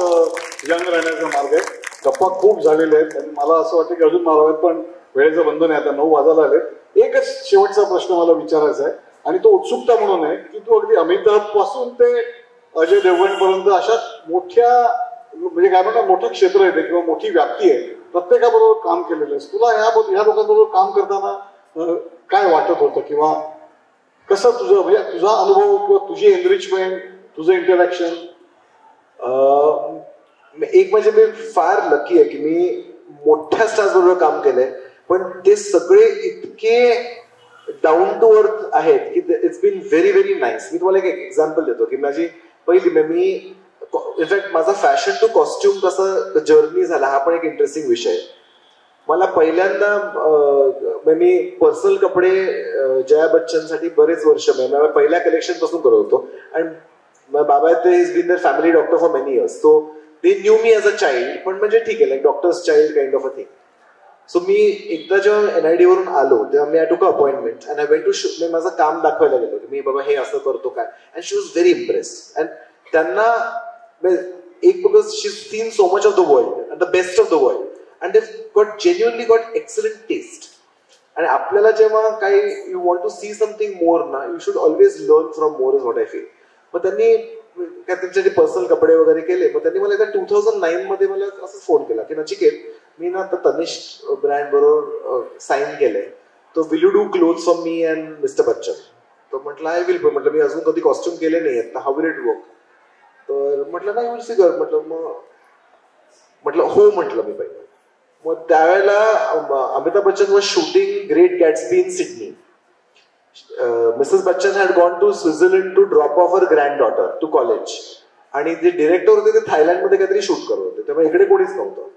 यंग राहण्याचा मार्ग आहे. गप्पा खूप झालेले आहेत आणि मला असं वाटतं की अजून मारावेत, पण वेळेचं बंधन आहे, आता 9 वाजायला आले. एकच शेवटचा प्रश्न मला विचारायचा आहे आणि तो उत्सुकता म्हणून आहे की तू अगदी अमिताभ पासून ते अजय देवगण पर्यंत अशा मोठ्या, म्हणजे काय म्हणतात, मोठं क्षेत्र आहे किंवा मोठी व्याप्ती आहे, प्रत्येकाबरोबर काम केलेलं आहे. तुला ह्या लोकांबरोबर काम करताना काय वाटत होतं किंवा कसं तुझं, म्हणजे तुझा अनुभव किंवा तुझी एनरिचमेंट, तुझं इंटरॅक्शन? एक म्हणजे मी फार लकी आहे की मी मोठ्या स्टार्स बरोबर काम केलंय, पण ते सगळे इतके डाऊन टू अर्थ आहेत की it's been very very nice. मी तुम्हाला एक एक्झाम्पल देतो की माझी मी इनफॅक्ट माझा फॅशन टू कॉस्ट्युम कसा जर्नी झाला हा पण एक इंटरेस्टिंग विषय आहे. मला पहिल्यांदा मी पर्सनल कपडे जया बच्चनसाठी बरेच वर्ष पहिल्या कलेक्शन पासून करत होतो. आणि बाबा ते is been there family doctor for many years, so they knew me as a child. पण म्हणजे ठीक आहे, like doctor's child kind of a thing. So मी एकदा जेव्हा NID वरून आलो तेव्हा मी I took a appointment and I went to me माझं काम दाखवायला गेलो की मी बाबा हे असं करतो काय. And she was very impressed. And त्यांना एक because she seen so much of the world and the best of the world and they got genuinely got excellent taste. आणि आपल्याला जेव्हा काही you want to see something more ना, you should always learn from more is what I feel. मग त्यांनी काय त्यांचे जे पर्सनल कपडे वगैरे केले. मग त्यांनी मला एकदा 2009 मध्ये मला असं फोन केला की नचिकेत, मी ना आता तनिष्क ब्रँड बरोबर साईन केलंय, तो will you do clothes for me and mister Bachchan. तर म्हटलं आय विल. पण म्हटलं मी अजून कधी कॉस्ट्युम केले नाही आहेत, हाऊ विल इट वर्क. तर म्हटलं नाही विल फिगर. म्हटलं हो म्हटलं मी पहिलं. मग त्यावेळेला Amitabh Bachchan was shooting Great Gatsby in Sydney. Mrs Bachchan had gone to Switzerland to drop off her granddaughter to college. आणि जे डिरेक्टर होते ते थायलंडमध्ये काहीतरी शूट करत होते, त्यामुळे इकडे कोणीच नव्हतं.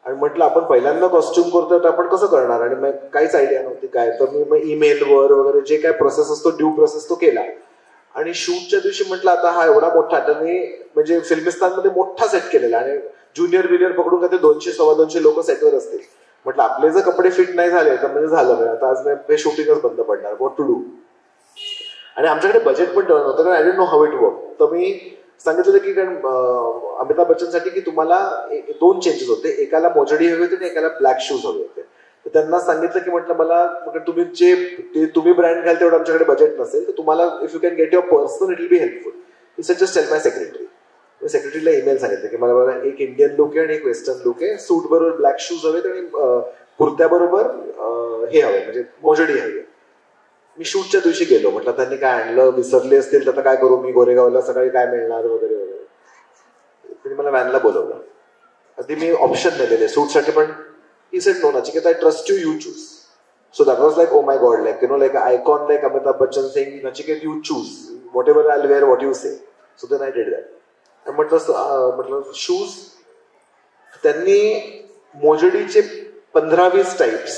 आणि म्हटलं आपण पहिल्यांदा कॉस्ट्युम करतोय तर आपण कसं करणार. आणि मग काहीच आयडिया नव्हती काय. तर मी मग ईमेलवर वगैरे जे काय प्रोसेस असतो, ड्यू प्रोसेस तो केला. आणि शूटच्या दिवशी म्हटलं आता हा एवढा मोठा, आता मी म्हणजे फिल्मिस्तानमध्ये मोठा सेट केलेला आणि ज्युनियर पकडून का ते 200-250 लोक सेटवर असतील. म्हटलं आपले जर कपडे फिट नाही झाले तर म्हणजे झालं, आता आज मी शूटिंगच बंद पडणार, व्हॉट टू डू. आणि आमच्याकडे बजेट पण तेवढं नव्हतं, कारण I don't know how it work. तर मी सांगितलं की कारण अमिताभ बच्चनसाठी की तुम्हाला 2 चेंजेस होते, एकाला मोजडी हवी होती आणि एकाला ब्लॅक शूज हवे होते. तर त्यांना सांगितलं की म्हटलं मला तुम्ही ब्रँड घ्याल तेवढं आमच्याकडे बजेट नसेल, तर तुम्हाला if you can get your person it will be helpful. He sir just tell my secretary. मी सेक्रेटरीला ईमेल सांगितलं की मला एक इंडियन लुक आहे आणि एक वेस्टर्न लुक आहे, सूट बरोबर ब्लॅक शूज हवेत आणि कुर्त्याबरोबर हे हवे म्हणजे मोजडी हवी. मी शूटच्या दिवशी गेलो. म्हटलं त्यांनी काय आणलं, विसरले असतील तर काय करू, मी गोरेगावला सकाळी काय मिळणार वगैरे वगैरे. त्यांनी मला व्हॅनला बोलवलं. आधी मी ऑप्शन दिलेले सूटसाठी, पण he said no Nachiket, I trust you, you choose. So that was like oh my God, like you know like icon like Amitabh Bachchan saying Nachiket you choose whatever I wear what you say. So then I did that. म्हटलं shoes त्यांनी मोजडीचे 15-20 types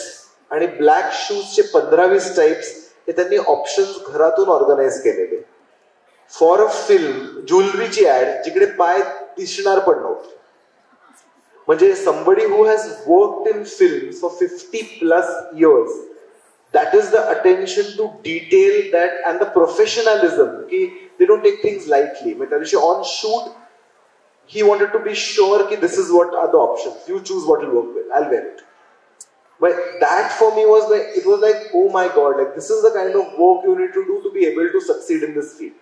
आणि black शूजचे 15-20 types हे त्यांनी options घरातून organise केलेले for a film ज्वेलरीची ऍड, जिकडे पाय दिसणार पण नव्हते. म्हणजे somebody who has worked in films for 50+ years, that is the attention to detail that and the professionalism की they don't take things lightly. म्हणजे त्या दिवशी on shoot he wanted to be sure कि this is what are the options, you choose what will work well, I'll wear it. But that for me was like, it was like, oh my god, like this is the kind of work you need to do to be able to succeed in this field.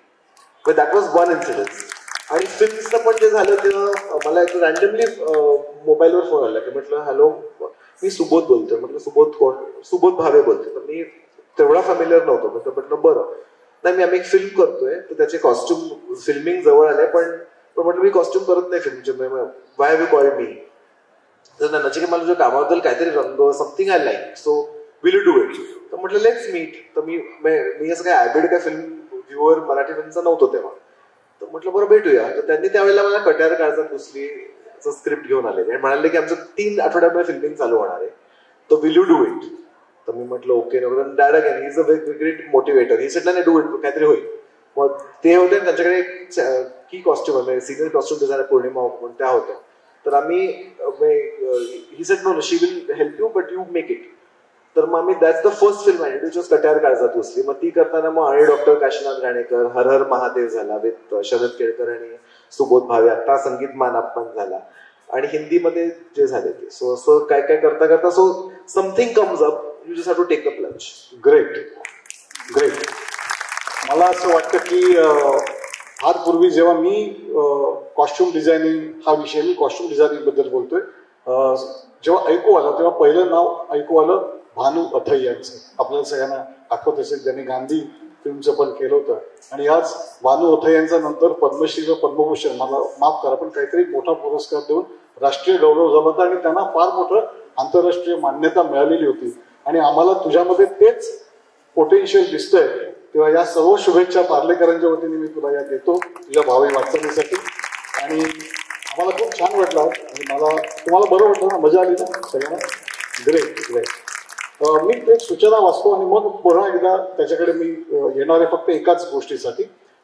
But that was one incident. आणि फिल्म्सचं पण जे झालं तेव्हा मला एक randomly मोबाईलवर phone आला की म्हटलं हॅलो मी सुबोध बोलतोय. म्हटलं सुबोध कोण? सुबोध भावे बोलतोय. तर मी तेवढा फॅमिलियर नव्हतो. म्हटलं बरं नाही मी आम्ही एक फिल्म करतोय तर त्याचे कॉस्ट्युम फिल्मिंग जवळ आले पण म्हटलं मी कॉस्ट्युम करत नाही फिल्मचे. Why have you called me? तर नचिकेत मला जो कामाबद्दल काहीतरी रंग something I like so will you do it. तर म्हटलं लेट्स मीट. तर मी असं काय ॲबिड काय फिल्म व्ह्युअर मराठी फिल्मचा नव्हतो तेव्हा. तर म्हटलं बरं भेटूया. तर त्यांनी त्यावेळेला मला कट्यार काळजात दुसरीचं स्क्रिप्ट घेऊन आलेले आणि म्हणाले की आमचं 3 आठवड्यामध्ये फिल्मिंग चालू होणार आहे तर विल यू डू इट. तर मी म्हटलं ओके नको. Dad again he is a great motivator. He सेटला नाही डू इट काहीतरी होईल. मग ते होते त्यांच्याकडे की कॉस्ट्युम आहे सिनियर कॉस्ट्युम डिझायनर पौर्णिमा त्या होत्या. तर आम्ही ही set no she will help you but you make it. तर मग आम्ही दॅट्स द फर्स्ट फिल्म आहे विच वॉज कट्यार काळजात घुसली. मग ती करताना मग आणि डॉक्टर काशीनाथ घाणेकर, हर हर महादेव झाला विथ शरद केळकर आणि सुबोध भावे. आता संगीत मान अपमान झाला आणि हिंदीमध्ये जे झाले ते. सो असं काय काय करता करता so something comes up you just have to take a plunge. Great great. मला असं वाटतं की फार पूर्वी जेव्हा मी कॉस्ट्युम डिझायनिंग हा विषय मी कॉस्ट्युम डिझायनिंग बद्दल बोलतोय जेव्हा ऐकू आलं तेव्हा पहिलं नाव ऐकू आलं भानू अथई यांचं. आपल्याला सगळ्यांना आठवत असेल त्यांनी गांधी फिल्मचं पण केलं होतं. आणि आज भानू अथई यांचा नंतर पद्मश्री व पद्मभूषण मला माफ करा पण काहीतरी मोठा पुरस्कार देऊन राष्ट्रीय गौरव झाला होता आणि त्यांना फार मोठं आंतरराष्ट्रीय मान्यता मिळालेली होती. आणि आम्हाला तुझ्यामध्ये तेच पोटेन्शियल दिसतंय. तेव्हा या सर्व शुभेच्छा पार्लेकरांच्या वतीने मी तुला या देतो तुझ्या भावी वाटचालीसाठी. आणि आम्हाला खूप छान वाटलं आणि मला तुम्हाला बरं वाटलं ना? मजा आली ना सगळ्यांना? Great great. मी एक सूचना वाचतो आणि मग पुन्हा एकदा त्याच्याकडे मी येणार आहे फक्त एकाच गोष्टीसाठी.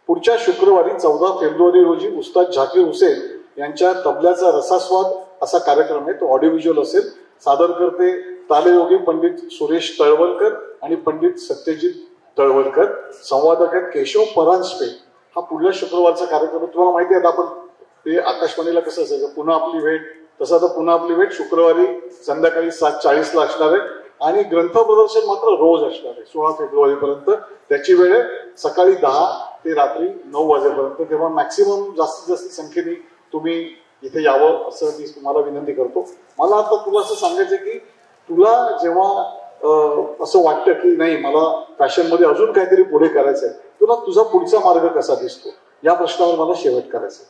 पुढच्या शुक्रवारी 14 फेब्रुवारी रोजी उस्ताद झाकीर हुसेन यांच्या तबल्याचा रसास्वाद असा कार्यक्रम आहे. तो ऑडिओ व्हिज्युअल असेल. सादर करते तालयोगी पंडित सुरेश तळवलकर आणि पंडित सत्यजित तळवलकर. संवादक आहेत केशव परांजपे. हा पुढल्या शुक्रवारचा कार्यक्रम तुम्हाला माहिती आहे. आपण ते आकाशवाणीला कसं असायचं पुन्हा आपली भेट तसं आता पुन्हा आपली भेट शुक्रवारी संध्याकाळी 7:40 असणार आहे. आणि ग्रंथ प्रदर्शन मात्र रोज असणार आहे 16 फेब्रुवारीपर्यंत. त्याची वेळ आहे सकाळी 10 ते रात्री 9 वाजेपर्यंत. तेव्हा मॅक्सिमम जास्तीत जास्त संख्येने तुम्ही इथे यावं असं मी तुम्हाला विनंती करतो. मला आता तुला असं सांगायचं की तुला जेव्हा असं वाटतं की नाही मला फॅशनमध्ये अजून काहीतरी पुढे करायचं आहे तुला तुझा पुढचा मार्ग कसा दिसतो या प्रश्नावर मला शेवट करायचं.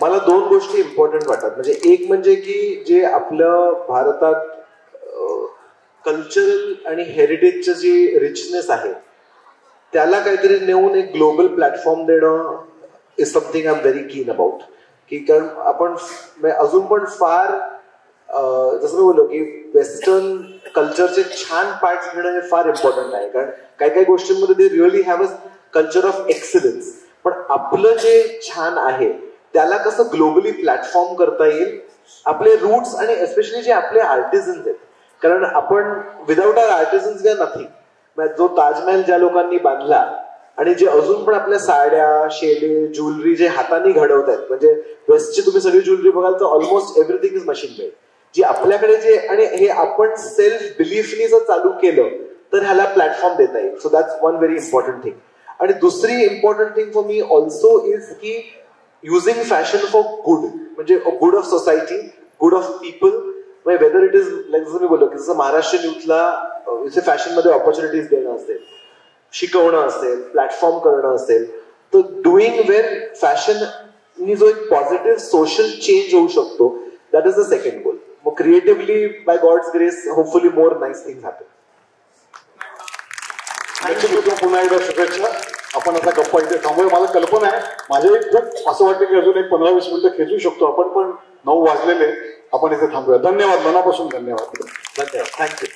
मला 2 गोष्टी इम्पॉर्टंट वाटतात. म्हणजे एक म्हणजे की जे आपलं भारतात कल्चरल आणि हेरिटेजचं जे रिचनेस आहे त्याला काहीतरी नेऊन एक ग्लोबल प्लॅटफॉर्म देणं is something I am very कीन अबाउट. की कारण आपण अजून पण फार जसं मी बोललो की वेस्टर्न कल्चरचे छान पार्ट्स घेणं हे फार इम्पॉर्टंट आहे. कारण काही काही गोष्टींमध्ये they really have a culture of excellence. पण आपलं जे छान आहे त्याला कसं ग्लोबली प्लॅटफॉर्म करता येईल. आपले रूट्स आणि एस्पेशली जे आपले आर्टिझन्स आहेत कारण आपण without our artisans we are nothing. जो ताजमहल ज्या लोकांनी बांधला आणि जे अजून पण आपल्या साड्या शेले ज्वेलरी जे हाताने घडवत आहेत म्हणजे वेस्टची तुम्ही सगळी ज्वेलरी बघाल तर almost everything is machine made. जी आपल्याकडे जे आणि हे आपण सेल्फ बिलीफनी जर चालू केलं तर ह्याला प्लॅटफॉर्म देता येईल. So that's one very important thing. आणि दुसरी important thing for me also is की युझिंग फॅशन फॉर गुड म्हणजे good of society good of people. Whether it is like जसं मी बोललो की जसं महाराष्ट्रीयन युथला इथे फॅशनमध्ये ऑपॉर्च्युनिटीज देणं असेल शिकवणं असेल प्लॅटफॉर्म करणं असेल तर डुईंग वेन फॅशननी जो एक पॉझिटिव्ह सोशल चेंज होऊ शकतो that is the second goal. मग creatively by God's grace hopefully more nice things happen. पुन्हा एकदा शुभेच्छा. आपण आता गप्पा इथे थांबूया. मला कल्पना आहे माझ्याही खूप असं वाटतं की अजून एक 15-20 मिनिटं खेचू शकतो आपण पण 9 वाजलेले आपण इथे थांबूया. धन्यवाद मनापासून धन्यवाद. थँक्यू.